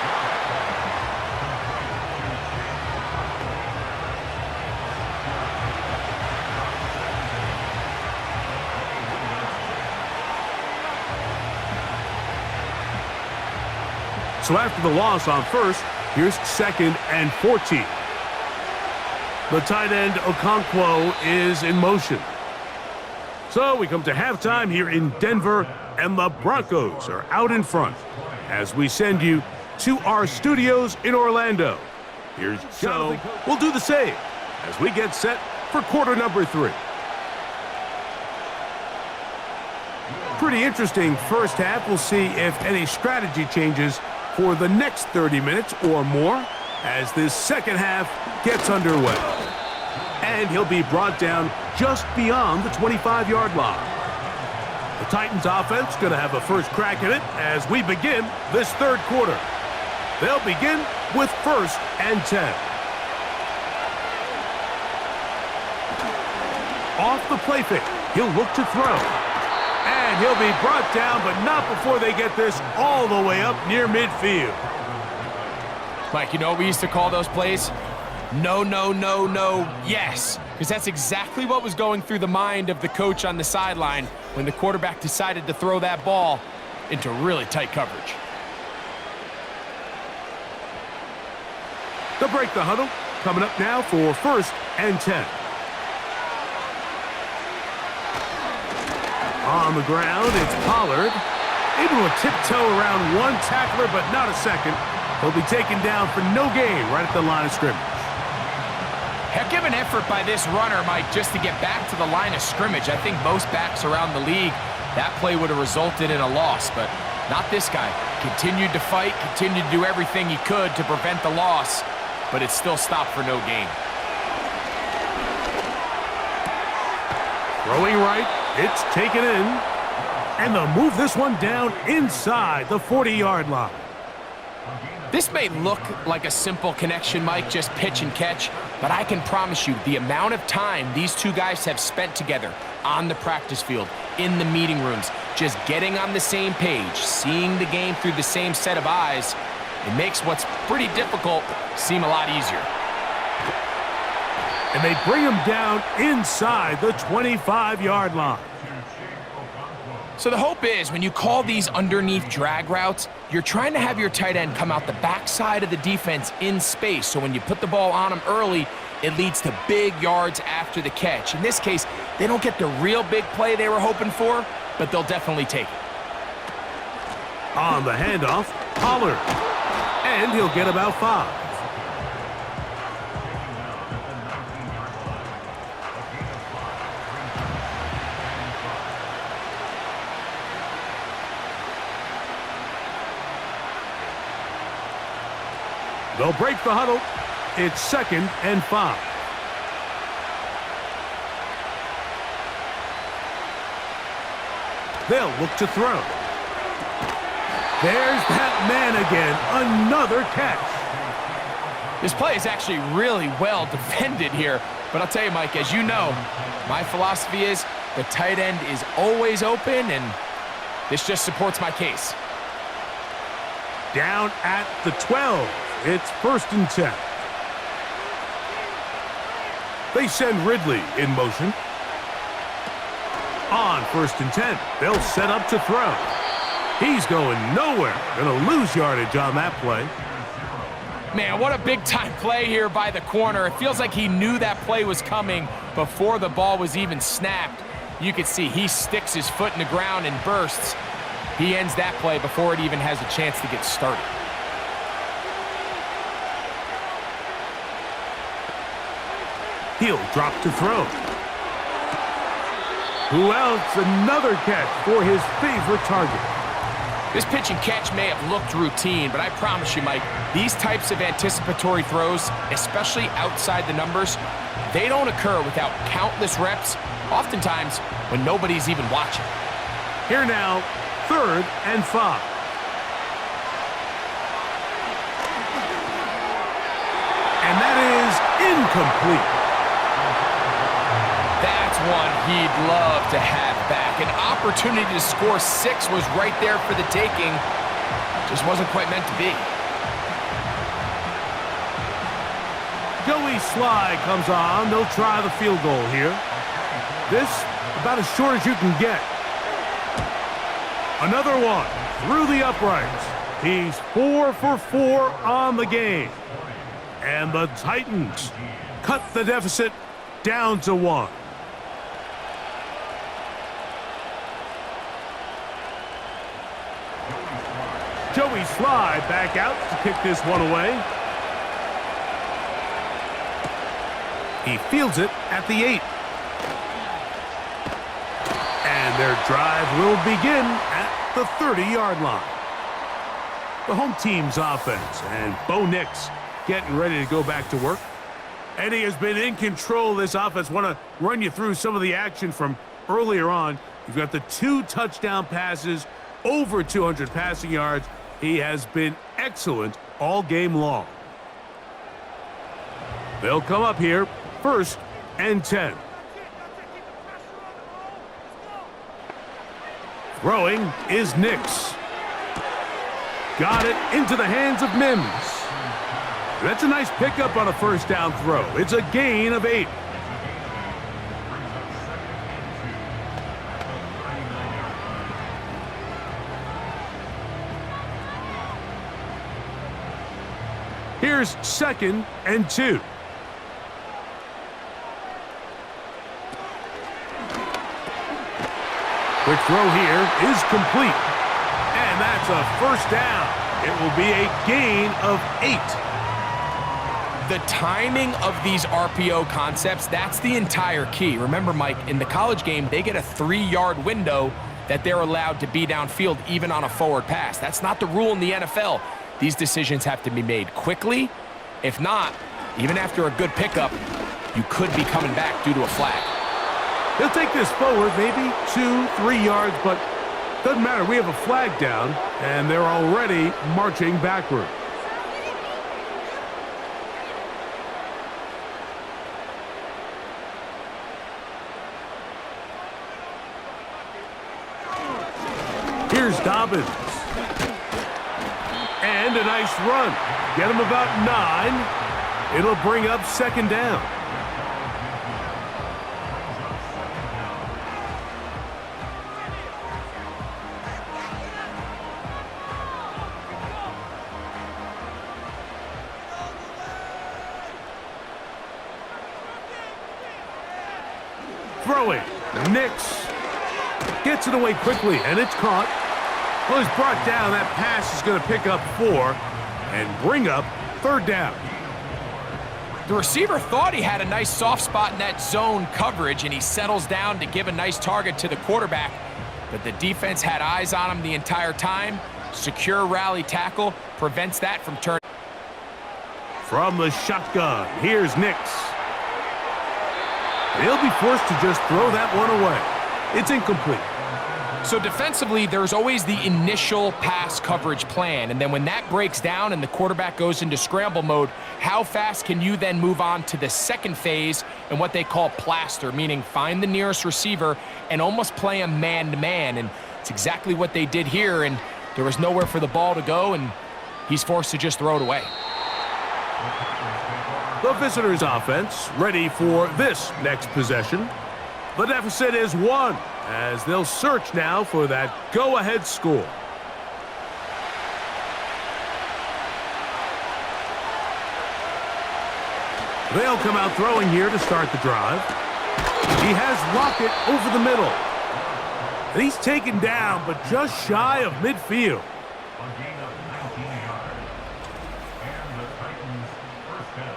So after the loss on first, here's 2nd and 14. The tight end, Okonkwo, is in motion. So we come to halftime here in Denver, and the Broncos are out in front as we send you to our studios in Orlando. Here's Joe. We'll do the same as we get set for quarter number 3. Pretty interesting first half. We'll see if any strategy changes for the next 30 minutes or more as this second half gets underway. And he'll be brought down just beyond the 25-yard line. The Titans offense going to have a first crack at it as we begin this third quarter. They'll begin with 1st and 10. Off the play fake, he'll look to throw. And he'll be brought down, but not before they get this all the way up near midfield. Mike, you know what we used to call those plays? No, no, no, no, yes. Because that's exactly what was going through the mind of the coach on the sideline when the quarterback decided to throw that ball into really tight coverage. They'll break the huddle. Coming up now for 1st and 10. On the ground, it's Pollard. Able to tiptoe around one tackler, but not a second. He'll be taken down for no gain right at the line of scrimmage. Heck of an effort by this runner, Mike, just to get back to the line of scrimmage. I think most backs around the league, that play would have resulted in a loss, but not this guy. Continued to fight, continued to do everything he could to prevent the loss, but it still stopped for no gain. Throwing right, it's taken in. And they'll move this one down inside the 40-yard line. This may look like a simple connection, Mike, just pitch and catch, but I can promise you the amount of time these two guys have spent together on the practice field, in the meeting rooms, just getting on the same page, seeing the game through the same set of eyes, it makes what's pretty difficult seem a lot easier. And they bring him down inside the 25-yard line. So the hope is when you call these underneath drag routes, you're trying to have your tight end come out the backside of the defense in space. So when you put the ball on him early, it leads to big yards after the catch. In this case, they don't get the real big play they were hoping for, but they'll definitely take it. On the handoff, Pollard. And he'll get about 5. They'll break the huddle. It's 2nd and 5. They'll look to throw. There's that man again. Another catch. This play is actually really well defended here. But I'll tell you, Mike, as you know, my philosophy is the tight end is always open, and this just supports my case. Down at the 12. It's 1st and 10. They send Ridley in motion. On 1st and 10, they'll set up to throw. He's going nowhere. Going to lose yardage on that play. Man, what a big-time play here by the corner. It feels like he knew that play was coming before the ball was even snapped. You can see he sticks his foot in the ground and bursts. He ends that play before it even has a chance to get started. He'll drop to throw. Who else? Another catch for his favorite target. This pitch and catch may have looked routine, but I promise you, Mike, these types of anticipatory throws, especially outside the numbers, they don't occur without countless reps, oftentimes when nobody's even watching. Here now, 3rd and 5. And that is incomplete. That's one he'd love to have back. An opportunity to score 6 was right there for the taking. Just wasn't quite meant to be. Joey Sly comes on. They'll try the field goal here. This about as short as you can get. Another one through the uprights. He's 4 for 4 on the game. And the Titans cut the deficit down to 1. Joey Sly back out to kick this one away. He fields it at the 8. And their drive will begin at the 30-yard line. The home team's offense, and Bo Nix getting ready to go back to work. And he has been in control of this offense. Want to run you through some of the action from earlier on. You've got the 2 touchdown passes, over 200 passing yards. He has been excellent all game long. They'll come up here, 1st and 10. Throwing is Nix. Got it into the hands of Mims. That's a nice pickup on a 1st down throw. It's a gain of 8. Here's 2nd and 2. Quick throw here is complete. And that's a 1st down. It will be a gain of 8. The timing of these RPO concepts, that's the entire key. Remember, Mike, in the college game, they get a 3-yard window that they're allowed to be downfield even on a forward pass. That's not the rule in the NFL. These decisions have to be made quickly. If not, even after a good pickup, you could be coming back due to a flag. He'll take this forward, maybe 2-3 yards, but doesn't matter. We have a flag down, and they're already marching backward. Here's Dobbins. And a nice run. Get him about 9. It'll bring up 2nd down. Throwing. Nix gets it away quickly, and it's caught. Well, he's brought down. That pass is going to pick up 4 and bring up 3rd down. The receiver thought he had a nice soft spot in that zone coverage, and he settles down to give a nice target to the quarterback. But the defense had eyes on him the entire time. Secure rally tackle prevents that from turning. From the shotgun, here's Nix. He'll be forced to just throw that one away. It's incomplete. So defensively, there's always the initial pass coverage plan, and then when that breaks down and the quarterback goes into scramble mode, how fast can you then move on to the second phase and what they call plaster, meaning find the nearest receiver and almost play a man-to-man, and it's exactly what they did here, and there was nowhere for the ball to go, and he's forced to just throw it away. The visitors' offense ready for this next possession. The deficit is 1, as they'll search now for that go-ahead score. They'll come out throwing here to start the drive. He has Lockett over the middle. And he's taken down, but just shy of midfield. A gain of 19 yards. And the Titans first down.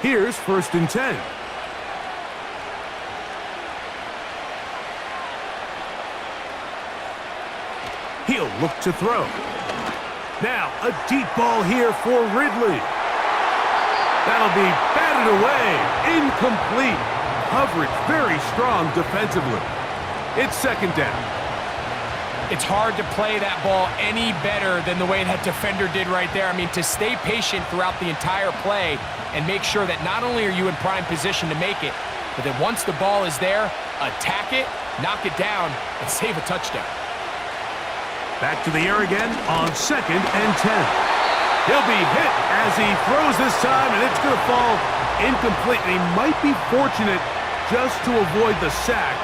Here's 1st and 10. He'll look to throw. Now, a deep ball here for Ridley. That'll be batted away. Incomplete. Coverage very strong defensively. It's 2nd down. It's hard to play that ball any better than the way that defender did right there. I mean, to stay patient throughout the entire play and make sure that not only are you in prime position to make it, but that once the ball is there, attack it, knock it down, and save a touchdown. Back to the air again on 2nd and 10. He'll be hit as he throws this time, and it's going to fall incomplete. And he might be fortunate just to avoid the sack,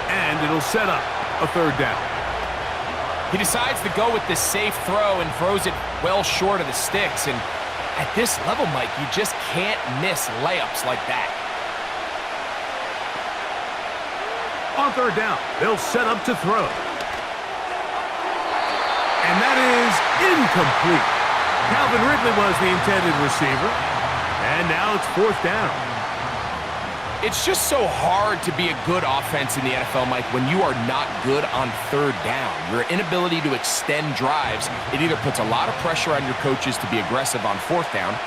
and it'll set up a 3rd down. He decides to go with the safe throw and throws it well short of the sticks. And at this level, Mike, you just can't miss layups like that. On 3rd down, they'll set up to throw. And that is incomplete. Calvin Ridley was the intended receiver. And now it's 4th down. It's just so hard to be a good offense in the NFL, Mike, when you are not good on 3rd down. Your inability to extend drives, it either puts a lot of pressure on your coaches to be aggressive on 4th down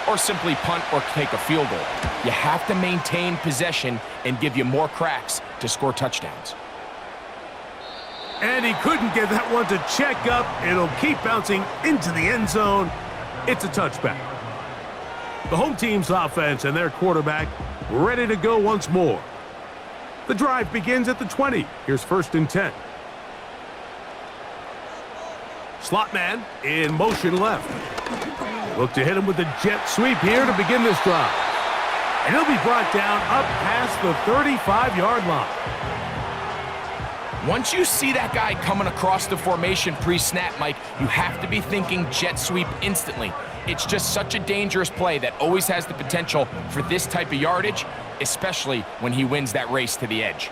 or simply punt or take a field goal. You have to maintain possession and give you more cracks to score touchdowns. And he couldn't get that one to check up. It'll keep bouncing into the end zone. It's a touchback. The home team's offense and their quarterback ready to go once more. The drive begins at the 20. Here's 1st and 10. Slot man in motion left. Look to hit him with a jet sweep here to begin this drive. And he'll be brought down up past the 35-yard line. Once you see that guy coming across the formation pre-snap, Mike, you have to be thinking jet sweep instantly. It's just such a dangerous play that always has the potential for this type of yardage, especially when he wins that race to the edge.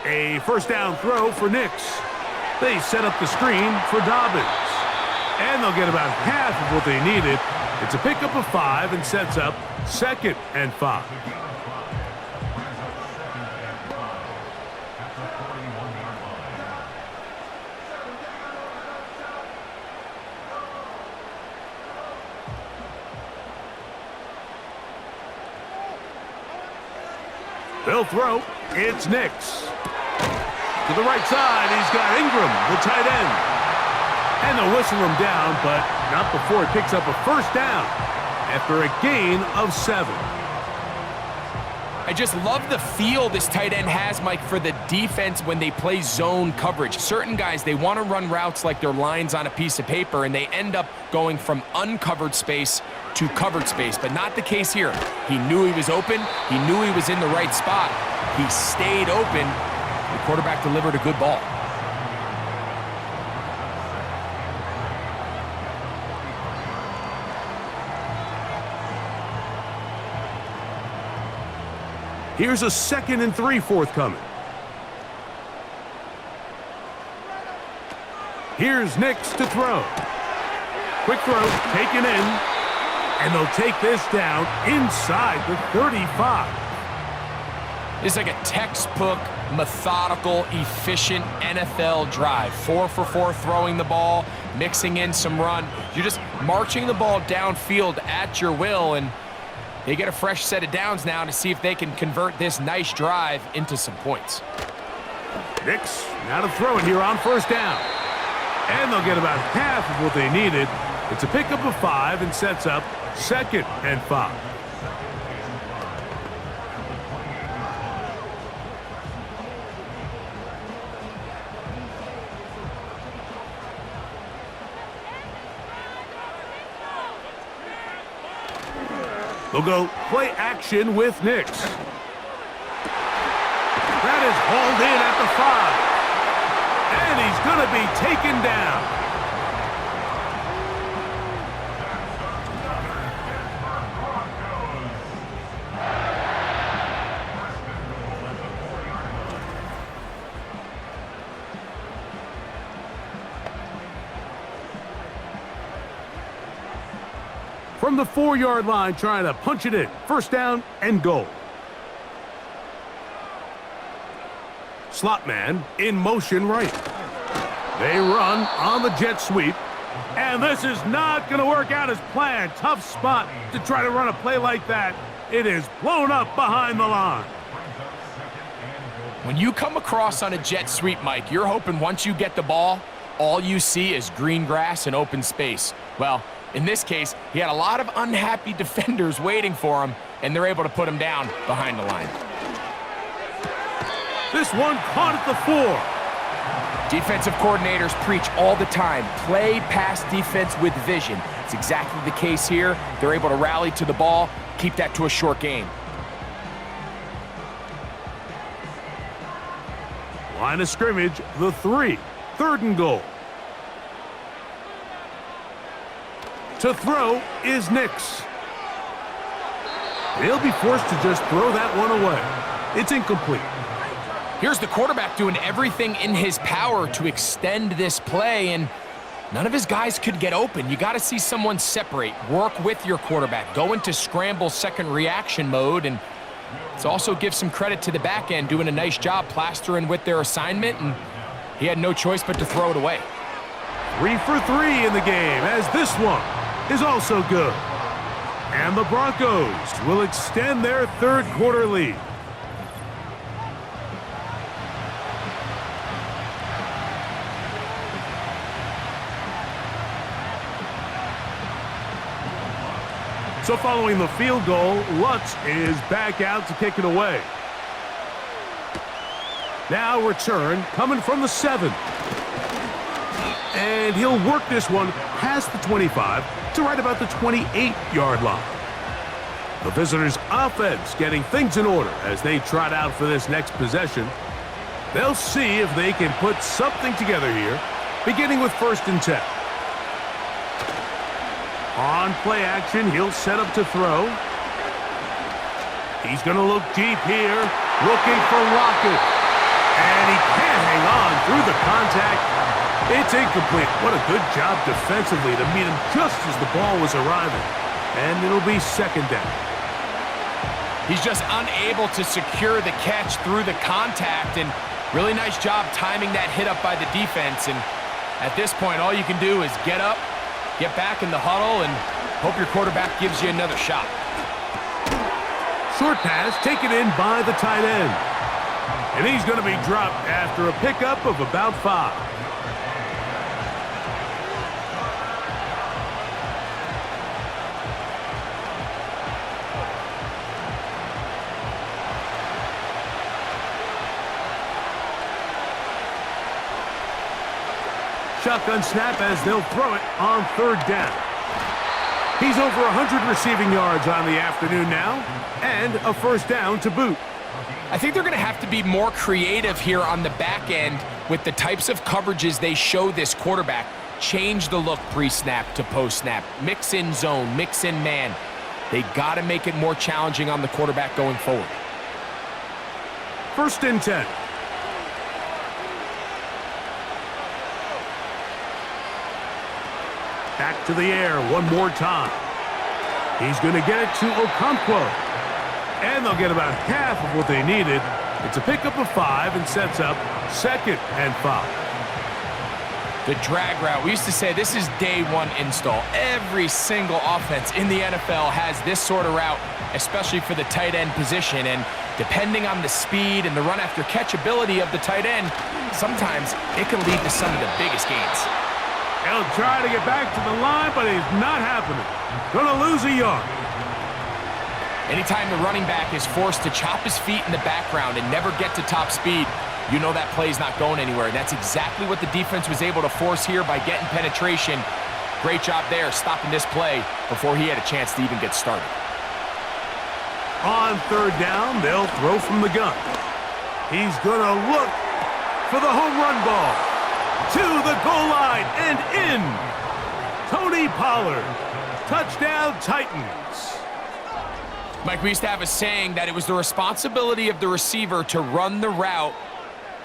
A first down throw for Nix. They set up the screen for Dobbins. And they'll get about half of what they needed. It's a pickup of 5 and sets up 2nd and 5. They'll throw. It's Nix. To the right side, he's got Ingram, the tight end. And they'll whistle him down, but not before he picks up a first down after a gain of 7. I just love the feel this tight end has, Mike, for the defense when they play zone coverage. Certain guys, they want to run routes like they're lines on a piece of paper, and they end up going from uncovered space to covered space, but not the case here. He knew he was open. He knew he was in the right spot. He stayed open. The quarterback delivered a good ball. Here's a 2nd and 3 forthcoming. Here's Nix to throw. Quick throw, taken in. And they'll take this down inside the 35. It's like a textbook, methodical, efficient NFL drive. 4 for 4 throwing the ball, mixing in some run. You're just marching the ball downfield at your will, and they get a fresh set of downs now to see if they can convert this nice drive into some points. Nix now to throw it here on first down. And they'll get about half of what they needed. It's a pickup of 5 and sets up 2nd and 5. They'll go play action with Nix. That is hauled in at the 5. And he's going to be taken down. From the 4-yard line, trying to punch it in. First down and goal. Slot man in motion right. They run on the jet sweep. And this is not going to work out as planned. Tough spot to try to run a play like that. It is blown up behind the line. When you come across on a jet sweep, Mike, you're hoping once you get the ball, all you see is green grass and open space. Well, in this case, he had a lot of unhappy defenders waiting for him, and they're able to put him down behind the line. This one caught at the 4. Defensive coordinators preach all the time, play pass defense with vision. It's exactly the case here. They're able to rally to the ball, keep that to a short game. Line of scrimmage, the 3. 3rd and goal. To throw is Nix. They'll be forced to just throw that one away. It's incomplete. Here's the quarterback doing everything in his power to extend this play, and none of his guys could get open. You got to see someone separate, work with your quarterback, go into scramble second reaction mode, and it's also give some credit to the back end doing a nice job plastering with their assignment, and he had no choice but to throw it away. 3 for 3 in the game, as this one is also good. And the Broncos will extend their 3rd quarter lead. So following the field goal, Lutz is back out to kick it away. Now return coming from the 7. And he'll work this one past the 25 to right about the 28-yard line. The visitors' offense getting things in order as they trot out for this next possession. They'll see if they can put something together here, beginning with 1st and 10. On play action, he'll set up to throw. He's going to look deep here, looking for Lockett. And he can't hang on through the contact. It's incomplete. What a good job defensively to meet him just as the ball was arriving. And it'll be second down. He's just unable to secure the catch through the contact, and really nice job timing that hit up by the defense. And at this point, all you can do is get up, get back in the huddle, and hope your quarterback gives you another shot. Short pass taken in by the tight end. And he's going to be dropped after a pickup of about 5. Shotgun snap as they'll throw it on third down. He's over 100 receiving yards on the afternoon now, and a first down to boot. I think they're going to have to be more creative here on the back end with the types of coverages they show this quarterback. Change the look pre-snap to post-snap. Mix in zone, mix in man. They got to make it more challenging on the quarterback going forward. First and 10. Back to the air one more time. He's going to get it to Okonkwo. And they'll get about half of what they needed. It's a pickup of 5 and sets up second and 5. The drag route. We used to say this is day one install. Every single offense in the NFL has this sort of route, especially for the tight end position. And depending on the speed and the run after catch ability of the tight end, sometimes it can lead to some of the biggest gains. He'll try to get back to the line, but it's not happening. Gonna lose a yard. Anytime the running back is forced to chop his feet in the background and never get to top speed, you know that play's not going anywhere. And that's exactly what the defense was able to force here by getting penetration. Great job there stopping this play before he had a chance to even get started. On third down, they'll throw from the gun. He's gonna look for the home run ball. To the goal line and in. Tony Pollard. Touchdown, Titans. Mike, we used to have a saying that it was the responsibility of the receiver to run the route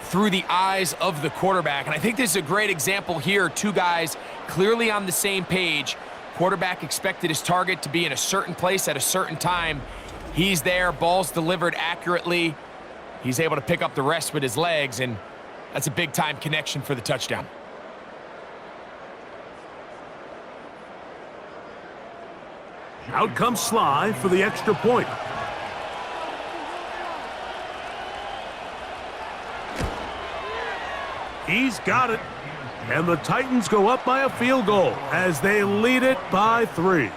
through the eyes of the quarterback. And I think this is a great example here. Two guys clearly on the same page. Quarterback expected his target to be in a certain place at a certain time. He's there, ball's delivered accurately. He's able to pick up the rest with his legs, and that's a big-time connection for the touchdown. Out comes Sly for the extra point. He's got it. And the Titans go up by a field goal as they lead it by 3.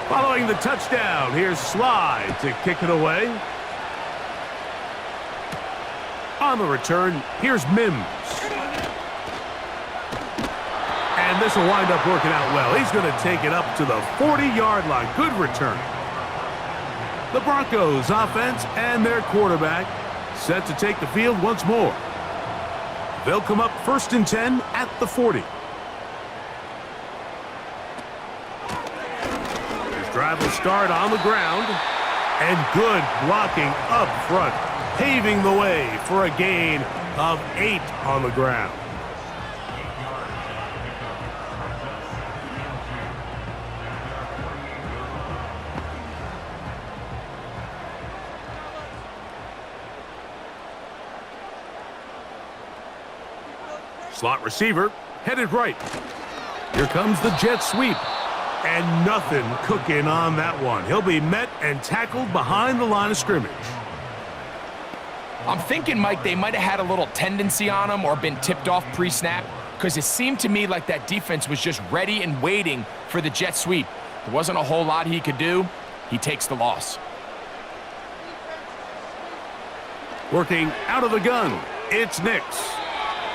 Following the touchdown, here's Sly to kick it away. On the return, here's Mims. And this will wind up working out well. He's going to take it up to the 40-yard line. Good return. The Broncos offense and their quarterback set to take the field once more. They'll come up first and 10 at the 40. Drive will start on the ground, and good blocking up front, paving the way for a gain of 8 on the ground. Slot receiver headed right. Here comes the jet sweep. And nothing cooking on that one. He'll be met and tackled behind the line of scrimmage. I'm thinking, Mike, they might have had a little tendency on him or been tipped off pre-snap, because it seemed to me like that defense was just ready and waiting for the jet sweep. There wasn't a whole lot he could do. He takes the loss. Working out of the gun, it's Nix.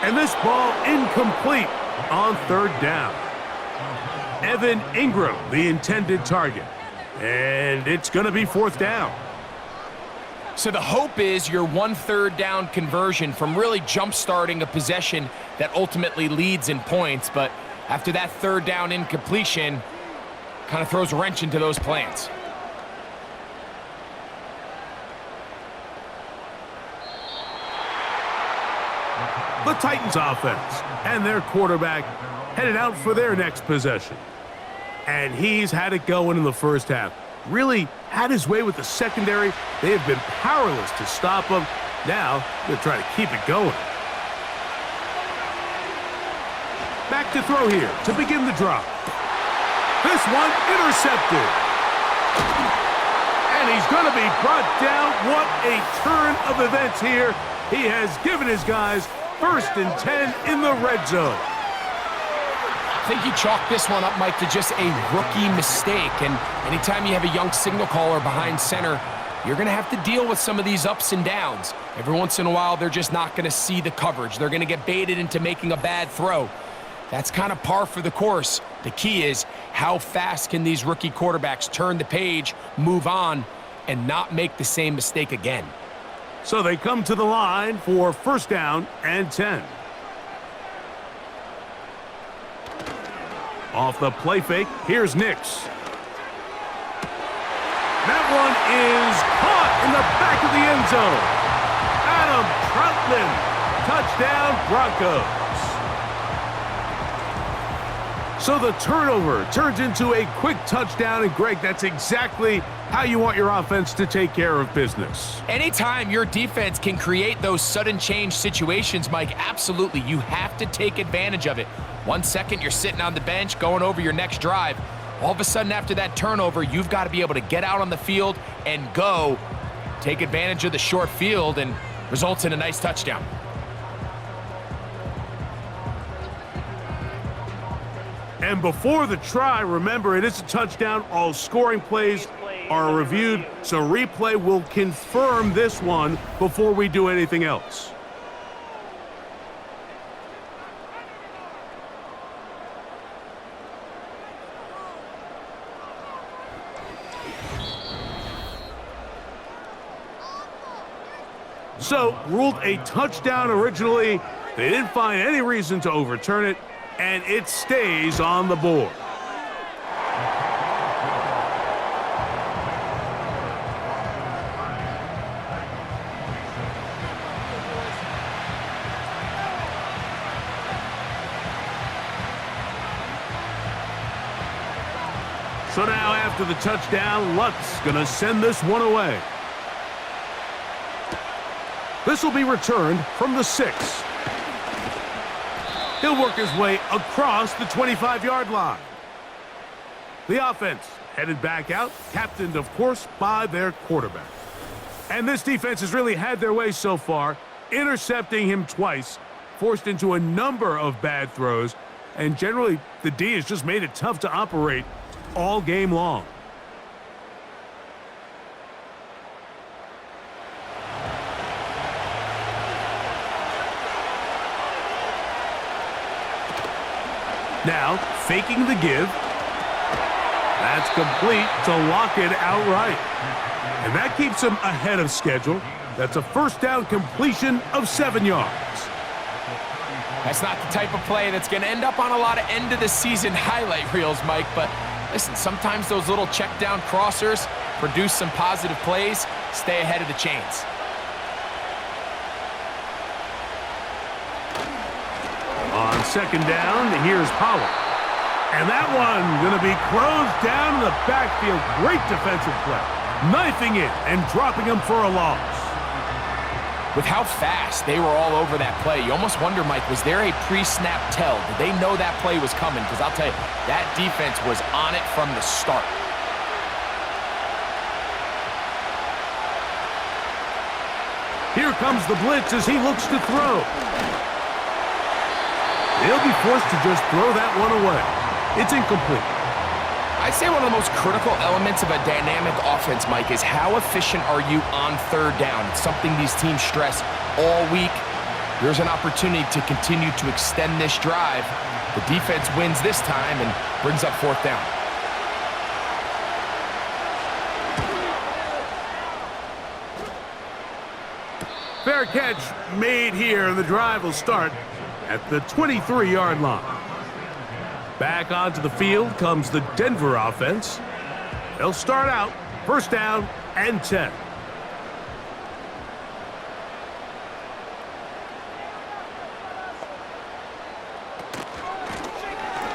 And this ball incomplete on third down. Evan Ingram, the intended target. And it's going to be 4th down. So the hope is your 1/3 down conversion from really jump-starting a possession that ultimately leads in points. But after that 3rd down incompletion, kind of throws a wrench into those plans. The Titans offense and their quarterback headed out for their next possession. And he's had it going in the first half. Really had his way with the secondary. They have been powerless to stop him. Now they're trying to keep it going. Back to throw here to begin the drop. This one intercepted. And he's going to be brought down. What a turn of events here. He has given his guys 1st and 10 in the red zone. I think he chalked this one up, Mike, to just a rookie mistake. And anytime you have a young signal caller behind center, you're going to have to deal with some of these ups and downs. Every once in a while, they're just not going to see the coverage. They're going to get baited into making a bad throw. That's kind of par for the course. The key is how fast can these rookie quarterbacks turn the page, move on, and not make the same mistake again. So they come to the line for 1st down and 10. Off the play fake, here's Nix. That one is caught in the back of the end zone. Adam Troutman, touchdown Broncos. So the turnover turns into a quick touchdown, and Greg, that's exactly how you want your offense to take care of business. Anytime your defense can create those sudden change situations, Mike, absolutely, you have to take advantage of it. 1 second, you're sitting on the bench, going over your next drive. All of a sudden, after that turnover, you've got to be able to get out on the field and go. Take advantage of the short field, and results in a nice touchdown. And before the try, remember, it is a touchdown. All scoring plays are reviewed, so replay will confirm this one before we do anything else. So, ruled a touchdown originally. They didn't find any reason to overturn it, and it stays on the board. So now after the touchdown, Luck's going to send this one away. This will be returned from the 6. He'll work his way across the 25-yard line. The offense headed back out, captained, of course, by their quarterback. And this defense has really had their way so far, intercepting him twice, forced into a number of bad throws, and generally the D has just made it tough to operate all game long. Now, faking the give. That's complete to lock it outright. And that keeps him ahead of schedule. That's a 1st down completion of 7 yards. That's not the type of play that's going to end up on a lot of end-of-the-season highlight reels, Mike, but listen, sometimes those little check-down crossers produce some positive plays. Stay ahead of the chains. On 2nd down, here's Powell. And that one going to be closed down in the backfield. Great defensive play. Knifing it and dropping him for a loss. With how fast they were all over that play, you almost wonder, Mike, was there a pre-snap tell? Did they know that play was coming? Because I'll tell you, that defense was on it from the start. Here comes the blitz as he looks to throw. He'll be forced to just throw that one away. It's incomplete. I'd say one of the most critical elements of a dynamic offense, Mike, is how efficient are you on 3rd down? It's something these teams stress all week. Here's an opportunity to continue to extend this drive. The defense wins this time and brings up 4th down. Fair catch made here. The drive will start at the 23-yard line. Back onto the field comes the Denver offense. They'll start out 1st down and 10.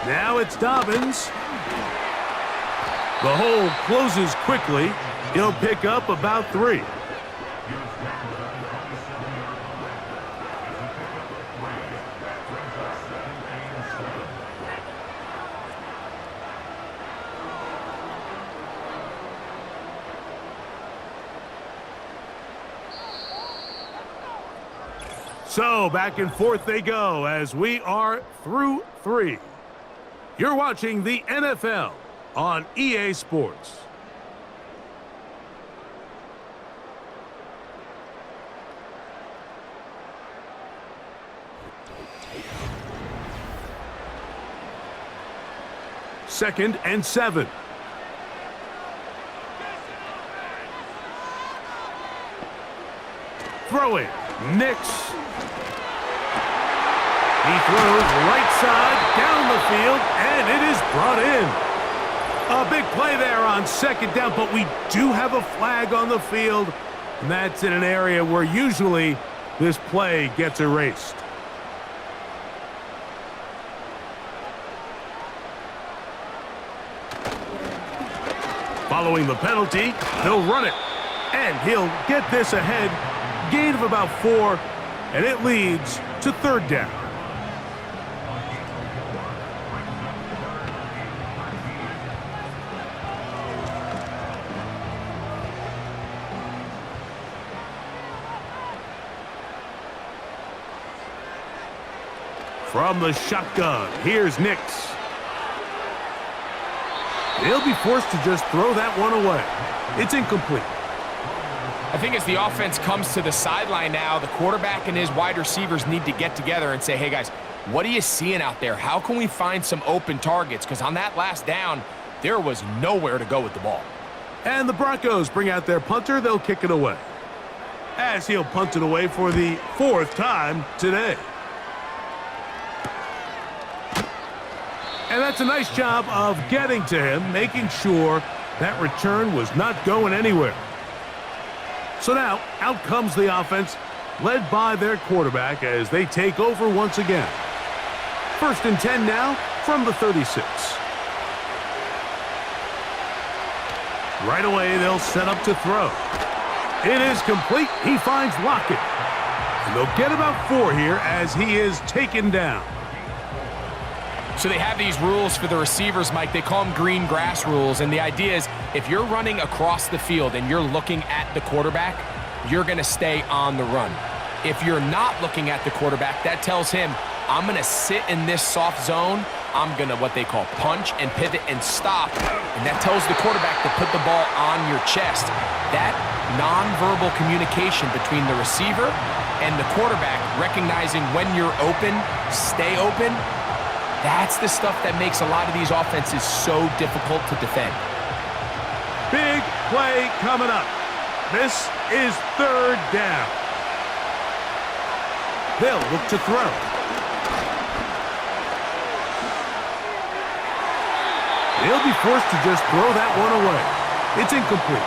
Now it's Dobbins. The hole closes quickly. He'll pick up about 3. So back and forth they go as we are through 3. You're watching the NFL on EA Sports. Second and 7. Throw it. Nix. He throws right side down the field, and it is brought in. A big play there on 2nd down, but we do have a flag on the field, and that's in an area where usually this play gets erased. Following the penalty, they'll run it, and he'll get this ahead. Gain of about 4, and it leads to 3rd down. From the shotgun, here's Nix. They'll be forced to just throw that one away. It's incomplete. I think as the offense comes to the sideline now, the quarterback and his wide receivers need to get together and say, hey guys, what are you seeing out there? How can we find some open targets? Because on that last down, there was nowhere to go with the ball. And the Broncos bring out their punter. They'll kick it away, as he'll punt it away for the 4th time today. And that's a nice job of getting to him, making sure that return was not going anywhere. So now, out comes the offense, led by their quarterback as they take over once again. 1st and 10 now from the 36. Right away, they'll set up to throw. It is complete. He finds Lockett. And they'll get about 4 here as he is taken down. So they have these rules for the receivers, Mike. They call them green grass rules. And the idea is if you're running across the field and you're looking at the quarterback, you're going to stay on the run. If you're not looking at the quarterback, that tells him, I'm going to sit in this soft zone. I'm going to what they call punch and pivot and stop. And that tells the quarterback to put the ball on your chest. That nonverbal communication between the receiver and the quarterback, recognizing when you're open, stay open, that's the stuff that makes a lot of these offenses so difficult to defend. Big play coming up. This is 3rd down. They'll look to throw. They'll be forced to just throw that one away. It's incomplete.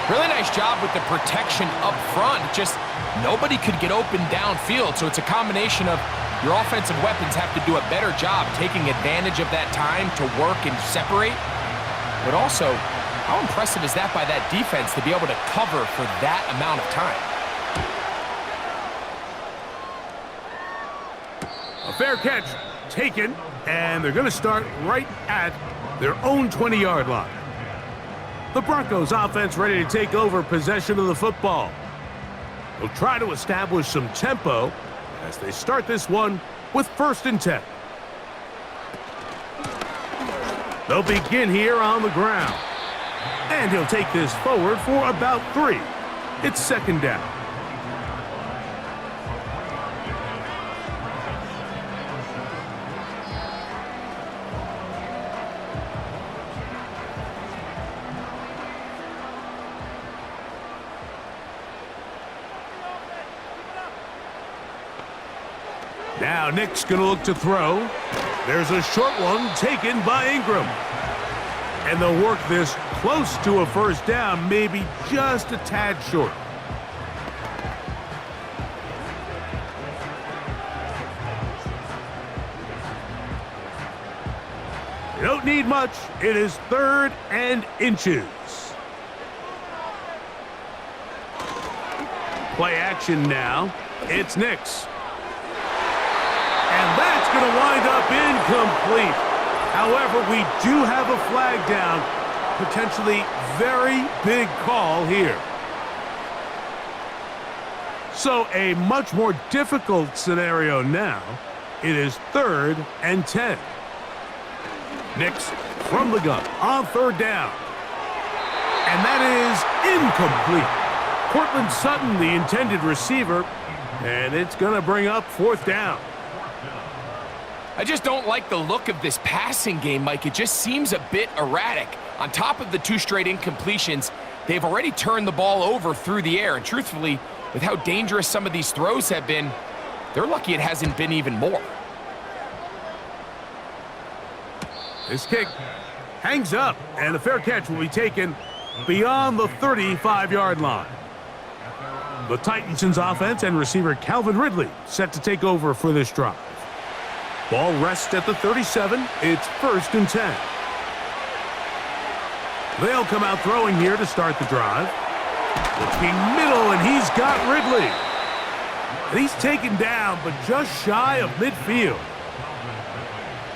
Really nice job with the protection up front. Just nobody could get open downfield, so it's a combination of your offensive weapons have to do a better job taking advantage of that time to work and separate. But also, how impressive is that by that defense to be able to cover for that amount of time? A fair catch taken, and they're going to start right at their own 20-yard line. The Broncos offense ready to take over possession of the football. They'll try to establish some tempo as they start this one with 1st and 10. They'll begin here on the ground. And he'll take this forward for about 3. It's 2nd down. Now Nick's going to look to throw. There's a short one taken by Ingram. And they'll work this close to a first down, maybe just a tad short. You don't need much. It is 3rd and inches. Play action now. It's Nick's. And that's going to wind up incomplete. However, we do have a flag down. Potentially very big call here. So a much more difficult scenario now. It is 3rd and 10. Nick's from the gun on 3rd down. And that is incomplete. Cortland Sutton, the intended receiver, and it's going to bring up 4th down. I just don't like the look of this passing game, Mike. It just seems a bit erratic. On top of the 2 straight incompletions, they've already turned the ball over through the air. And truthfully, with how dangerous some of these throws have been, they're lucky it hasn't been even more. This kick hangs up, and a fair catch will be taken beyond the 35-yard line. The Titans' offense and receiver Calvin Ridley set to take over for this drive. Ball rests at the 37. It's 1st and 10. They'll come out throwing here to start the drive. Looking middle, and he's got Ridley. And he's taken down, but just shy of midfield.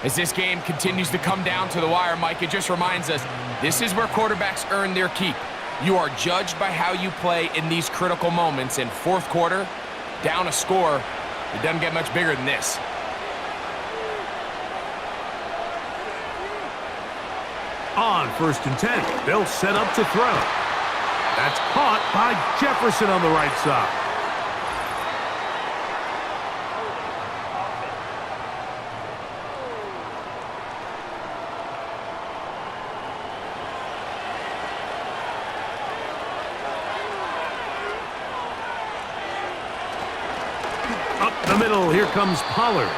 As this game continues to come down to the wire, Mike, it just reminds us, this is where quarterbacks earn their keep. You are judged by how you play in these critical moments. In 4th quarter, down a score, it doesn't get much bigger than this. On 1st and 10, they'll set up to throw. That's caught by Jefferson on the right side. Up the middle, here comes Pollard.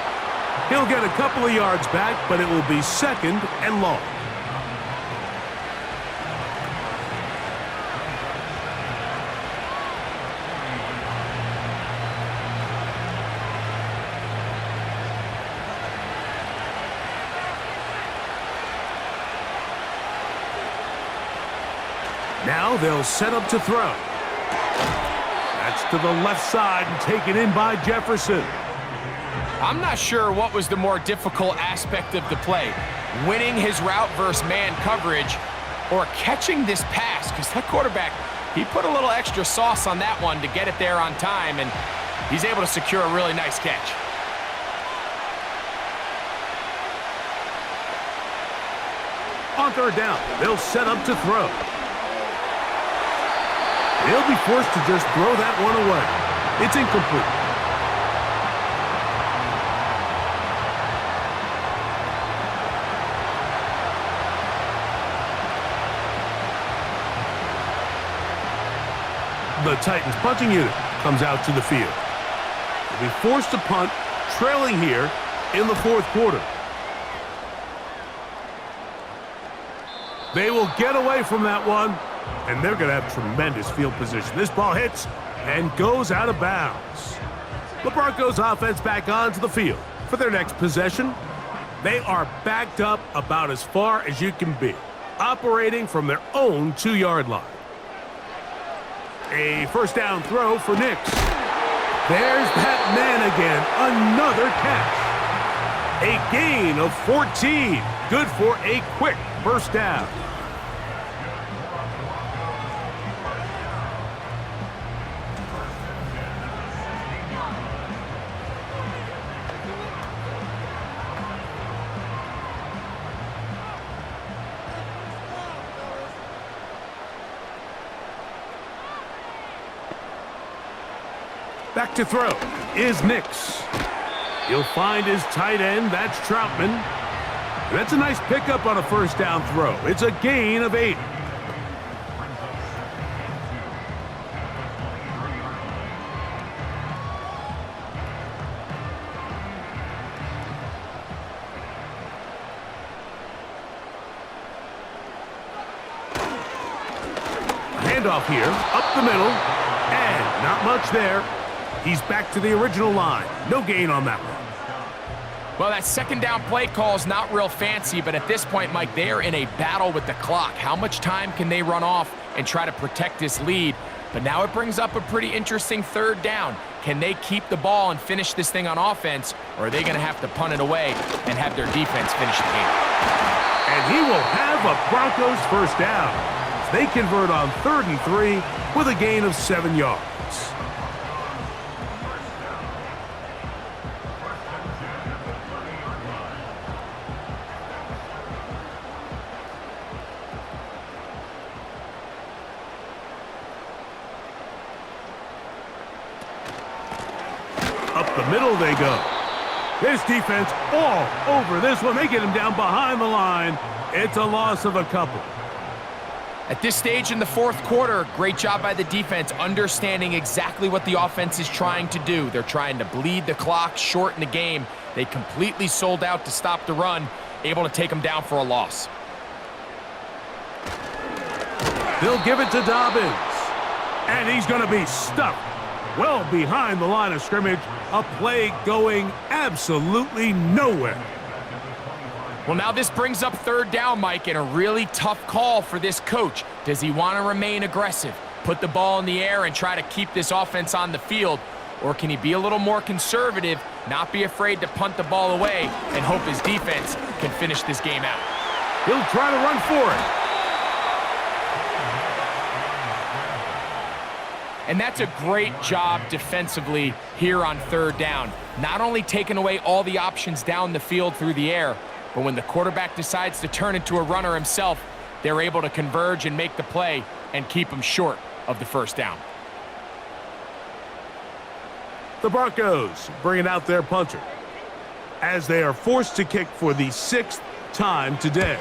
He'll get a couple of yards back, but it will be 2nd and long. Now they'll set up to throw. That's to the left side and taken in by Jefferson. I'm not sure what was the more difficult aspect of the play, winning his route versus man coverage or catching this pass, because that quarterback, he put a little extra sauce on that one to get it there on time, and he's able to secure a really nice catch. On 3rd down, they'll set up to throw. They'll be forced to just throw that one away. It's incomplete. The Titans punting unit comes out to the field. They'll be forced to punt, trailing here in the 4th quarter. They will get away from that one, and they're going to have tremendous field position. This ball hits and goes out of bounds. The Broncos offense back onto the field for their next possession. They are backed up about as far as you can be, operating from their own 2-yard line. A 1st down throw for Nick's. There's that man again, another catch. A gain of 14, good for a quick 1st down. Back to throw is Nick's. He'll find his tight end. That's Troutman. That's a nice pickup on a 1st down throw. It's a gain of 8. Handoff here, up the middle, and not much there. He's back to the original line. No gain on that one. Well, that second down play call is not real fancy, but at this point, Mike, they are in a battle with the clock. How much time can they run off and try to protect this lead? But now it brings up a pretty interesting third down. Can they keep the ball and finish this thing on offense, or are they going to have to punt it away and have their defense finish the game? And he will have a Broncos first down. They convert on 3rd and 3 with a gain of 7 yards. Up the middle they go. This defense all over this one. They get him down behind the line. It's a loss of a couple. At this stage in the fourth quarter, great job by the defense, understanding exactly what the offense is trying to do. They're trying to bleed the clock, shorten the game. They completely sold out to stop the run, able to take them down for a loss. They'll give it to Dobbins. And he's going to be stuck well behind the line of scrimmage. A play going absolutely nowhere. Well, now this brings up third down, Mike, and a really tough call for this coach. Does he want to remain aggressive, put the ball in the air, and try to keep this offense on the field? Or can he be a little more conservative, not be afraid to punt the ball away, and hope his defense can finish this game out? He'll try to run for it. And that's a great job defensively here on third down. Not only taking away all the options down the field through the air, but when the quarterback decides to turn into a runner himself, they're able to converge and make the play and keep him short of the first down. The Broncos bringing out their punter as they are forced to kick for the 6th time today.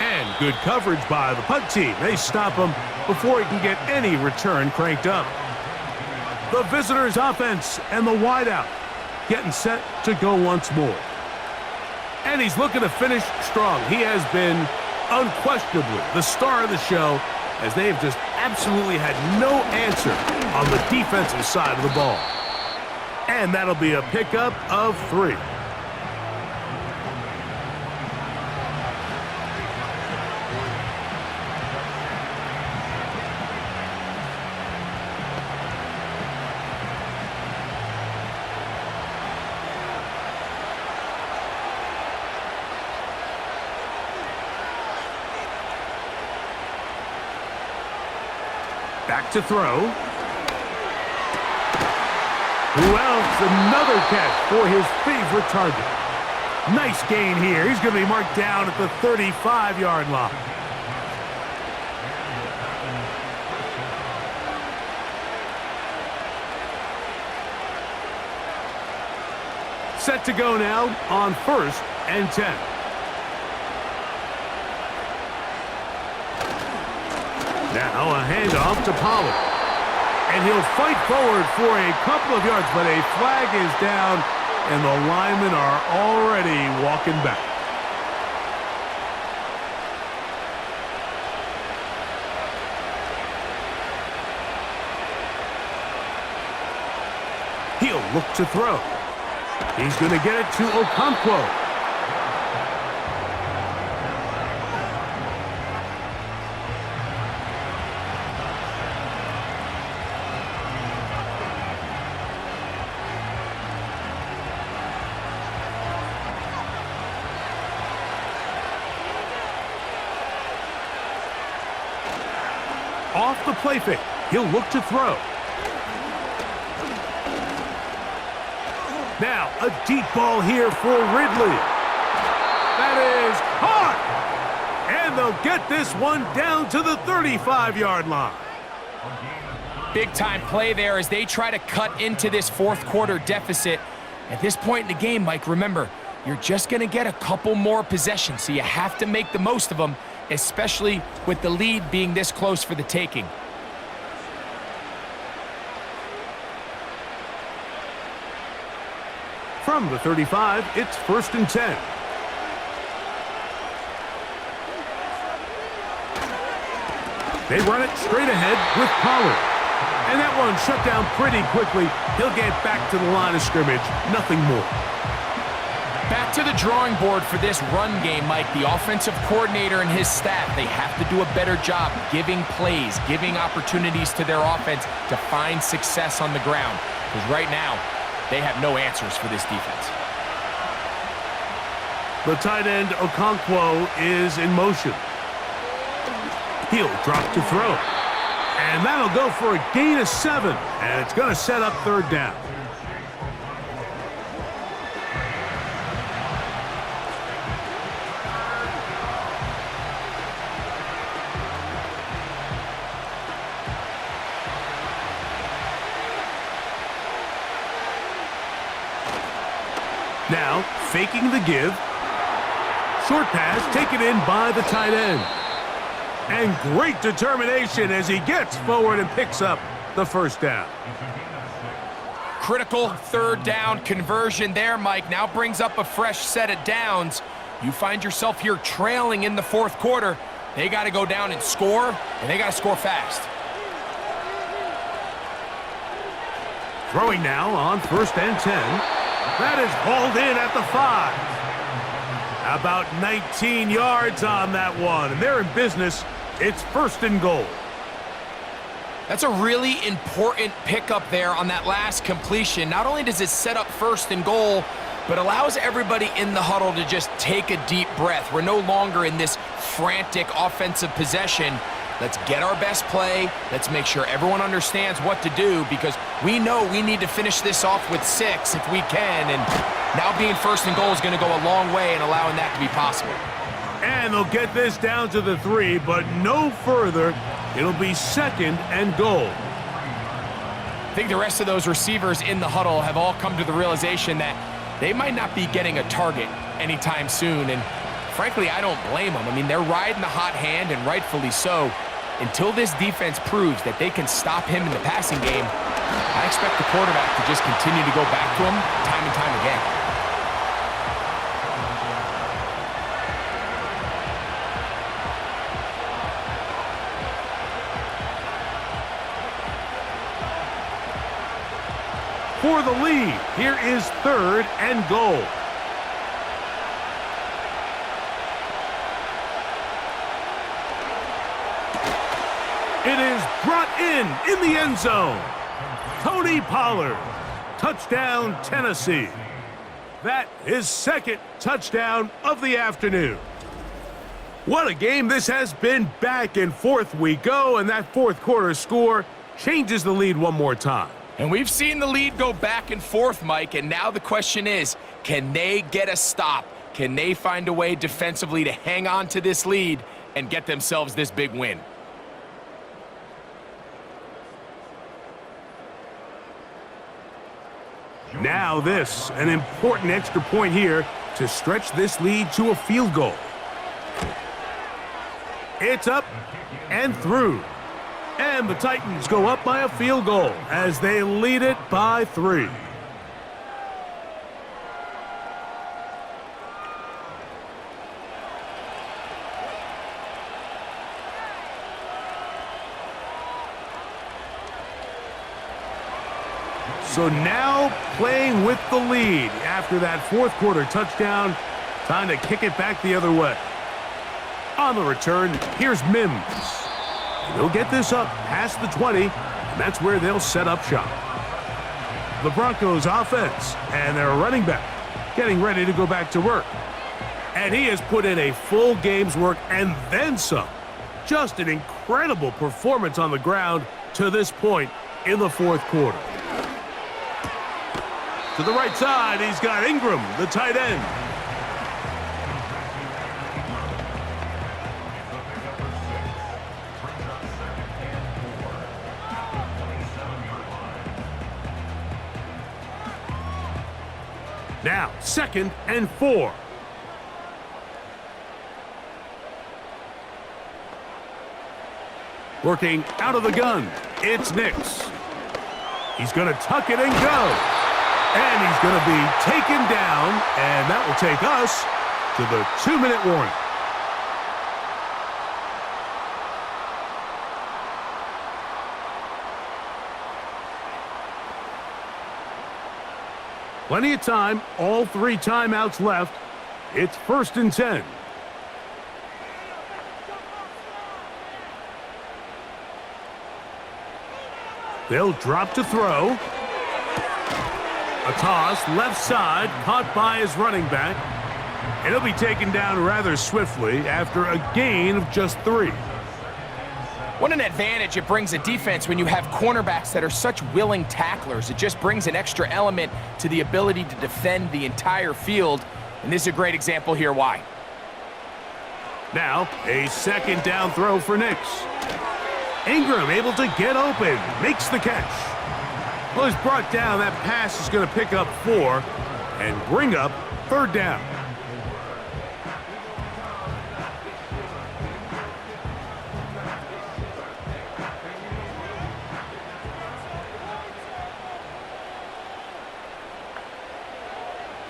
And good coverage by the punt team. They stop him before he can get any return cranked up. The visitors' offense and the wideout getting set to go once more. And he's looking to finish strong. He has been unquestionably the star of the show, as they've just absolutely had no answer on the defensive side of the ball. And that'll be a pickup of 3. Back to throw. Who else? Another catch for his favorite target. Nice gain here. He's going to be marked down at the 35-yard line. Set to go now on 1st and 10. Now a handoff to Pollard. And he'll fight forward for a couple of yards, but a flag is down, and the linemen are already walking back. He'll look to throw. He's going to get it to Okonkwo. Off the play fake. He'll look to throw. Now, a deep ball here for Ridley. That is caught! And they'll get this one down to the 35-yard line. Big-time play there as they try to cut into this fourth quarter deficit. At this point in the game, Mike, remember, you're just going to get a couple more possessions, so you have to make the most of them, especially with the lead being this close for the taking. From the 35, it's 1st and 10. They run it straight ahead with Pollard. And that one shut down pretty quickly. He'll get back to the line of scrimmage, nothing more. Back to the drawing board for this run game, Mike. The offensive coordinator and his staff, they have to do a better job giving plays, giving opportunities to their offense to find success on the ground. Because right now, they have no answers for this defense. The tight end, Okonkwo, is in motion. He'll drop to throw. And that'll go for a gain of 7. And it's going to set up third down. Now, faking the give. Short pass taken in by the tight end. And great determination as he gets forward and picks up the first down. Critical third down conversion there, Mike. Now brings up a fresh set of downs. You find yourself here trailing in the fourth quarter. They got to go down and score, and they got to score fast. Throwing now on 1st and 10. That is hauled in at the 5. About 19 yards on that one. And they're in business. It's 1st and goal. That's a really important pickup there on that last completion. Not only does it set up 1st and goal, but allows everybody in the huddle to just take a deep breath. We're no longer in this frantic offensive possession. Let's get our best play. Let's make sure everyone understands what to do, because we know we need to finish this off with 6 if we can. And now being 1st and goal is going to go a long way in allowing that to be possible. And they'll get this down to the 3, but no further. It'll be 2nd and goal. I think the rest of those receivers in the huddle have all come to the realization that they might not be getting a target anytime soon. And frankly, I don't blame them. I mean, they're riding the hot hand, and rightfully so. Until this defense proves that they can stop him in the passing game, I expect the quarterback to just continue to go back to him time and time again. For the lead, here is 3rd and goal. It is brought in the end zone. Tony Pollard, touchdown Tennessee. That is 2nd touchdown of the afternoon. What a game this has been. Back and forth we go, and that fourth quarter score changes the lead one more time. And we've seen the lead go back and forth, Mike, and now the question is, can they get a stop? Can they find a way defensively to hang on to this lead and get themselves this big win? Now this, an important extra point here to stretch this lead to a field goal. It's up and through. And the Titans go up by a field goal as they lead it by 3. So now playing with the lead after that fourth quarter touchdown, time to kick it back the other way. On the return, here's Mims. They'll get this up past the 20, and that's where they'll set up shop. The Broncos offense and their running back getting ready to go back to work. And he has put in a full game's work and then some. Just an incredible performance on the ground to this point in the fourth quarter. To the right side, he's got Ingram, the tight end. Now, 2nd and 4. Working out of the gun, it's Nix. He's going to tuck it and go. And he's going to be taken down, and that will take us to the 2-minute warning. Plenty of time, all 3 timeouts left. It's 1st and 10. They'll drop to throw. A toss, left side, caught by his running back. And he'll be taken down rather swiftly after a gain of just 3. What an advantage it brings a defense when you have cornerbacks that are such willing tacklers. It just brings an extra element to the ability to defend the entire field. And this is a great example here why. Now, a 2nd down throw for Nix. Ingram able to get open, makes the catch. Well, he's brought down. That pass is going to pick up 4 and bring up 3rd down.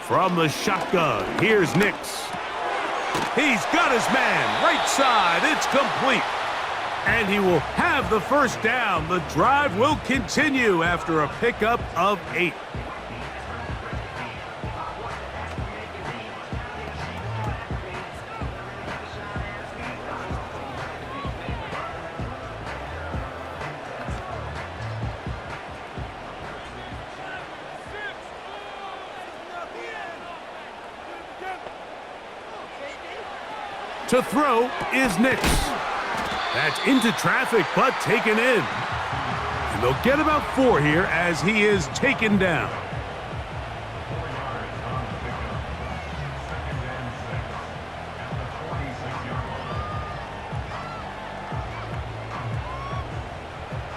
From the shotgun, here's Nix. He's got his man, right side, it's complete. And he will have the 1st down. The drive will continue after a pickup of 8. To throw is Nix. That's into traffic, but taken in. And they'll get about 4 here as he is taken down.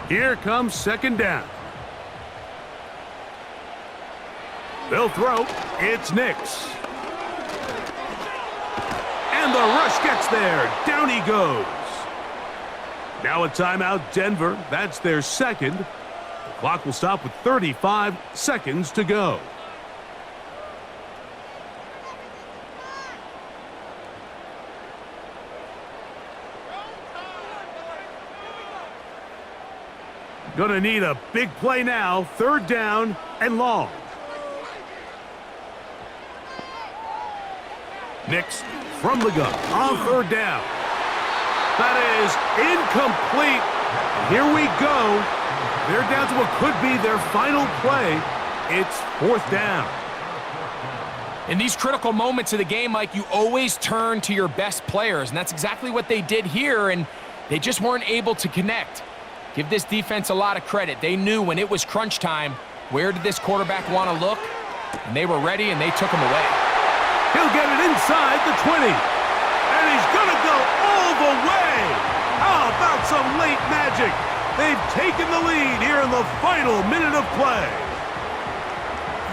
Here comes 2nd down. They'll throw. It's Nix. And the rush gets there. Down he goes. Now a timeout, Denver. That's their 2nd. The clock will stop with 35 seconds to go. Gonna need a big play now. 3rd down and long. Nix from the gun on 3rd down. That is incomplete. Here we go. They're down to what could be their final play. It's 4th down. In these critical moments of the game, Mike, you always turn to your best players, and that's exactly what they did here, and they just weren't able to connect. Give this defense a lot of credit. They knew when it was crunch time, where did this quarterback want to look? And they were ready, and they took him away. He'll get it inside the 20. And he's going to go all the way. How about some late magic? They've taken the lead here in the final minute of play.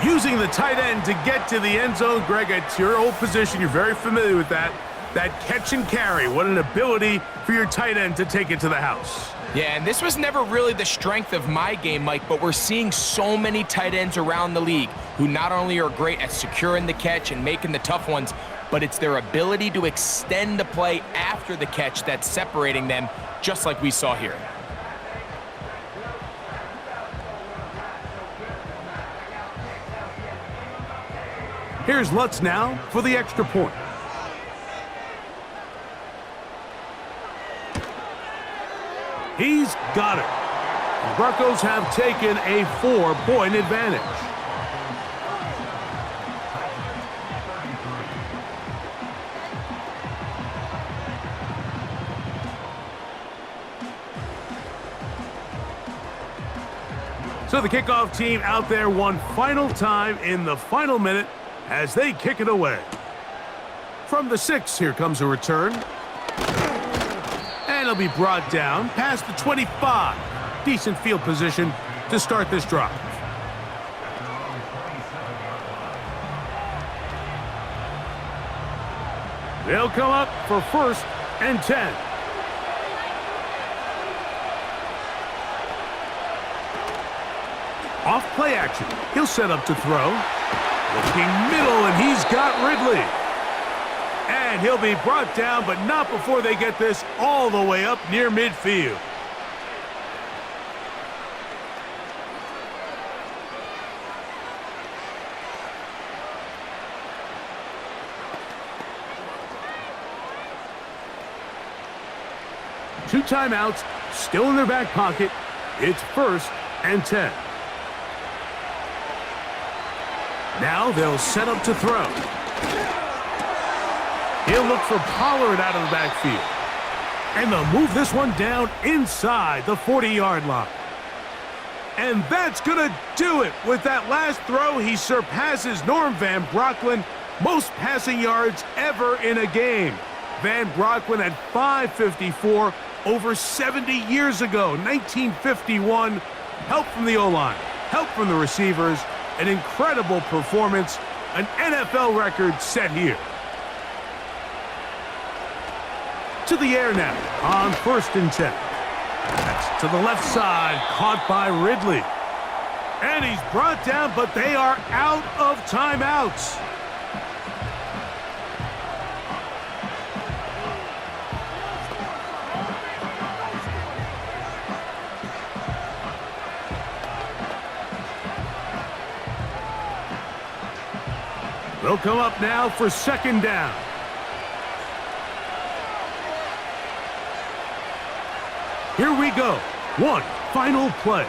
Using the tight end to get to the end zone, Greg, it's your old position. You're very familiar with that. That catch and carry. What an ability for your tight end to take it to the house. Yeah, and this was never really the strength of my game, Mike, but we're seeing so many tight ends around the league who not only are great at securing the catch and making the tough ones, but it's their ability to extend the play after the catch that's separating them, just like we saw here. Here's Lutz now for the extra point. He's got it. The Broncos have taken a 4-point advantage. So the kickoff team out there one final time in the final minute as they kick it away. From the 6, here comes a return. And it'll be brought down past the 25. Decent field position to start this drive. They'll come up for 1st and 10. Off play action. He'll set up to throw. Looking middle, and he's got Ridley. And he'll be brought down, but not before they get this all the way up near midfield. 2 timeouts still in their back pocket. It's 1st and 10. Now they'll set up to throw. He'll look for Pollard out of the backfield. And they'll move this one down inside the 40-yard line. And that's going to do it. With that last throw, he surpasses Norm Van Brocklin, most passing yards ever in a game. Van Brocklin at 554 over 70 years ago, 1951. Help from the O-line, help from the receivers, an incredible performance, an NFL record set here. To the air now on 1st and 10. That's to the left side, caught by Ridley. And he's brought down, but they are out of timeouts. They'll come up now for 2nd down. Here we go. One final play.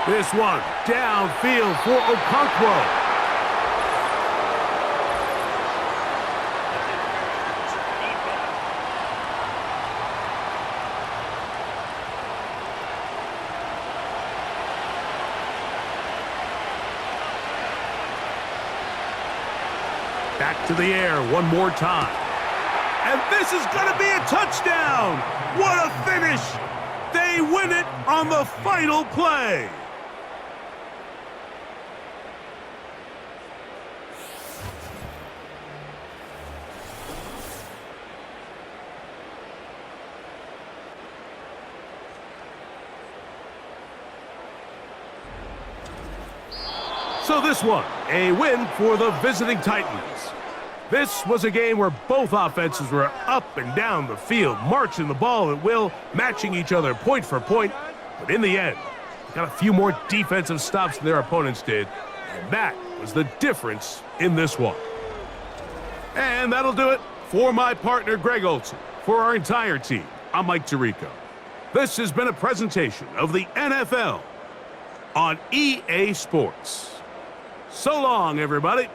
This one downfield for Okonkwo. Back to the air one more time. And this is going to be a touchdown. What a finish. They win it on the final play. So this one, a win for the visiting Titans. This was a game where both offenses were up and down the field, marching the ball at will, matching each other point for point. But in the end, they got a few more defensive stops than their opponents did. And that was the difference in this one. And that'll do it for my partner, Greg Olson. For our entire team, I'm Mike Tirico. This has been a presentation of the NFL on EA Sports. So long, everybody.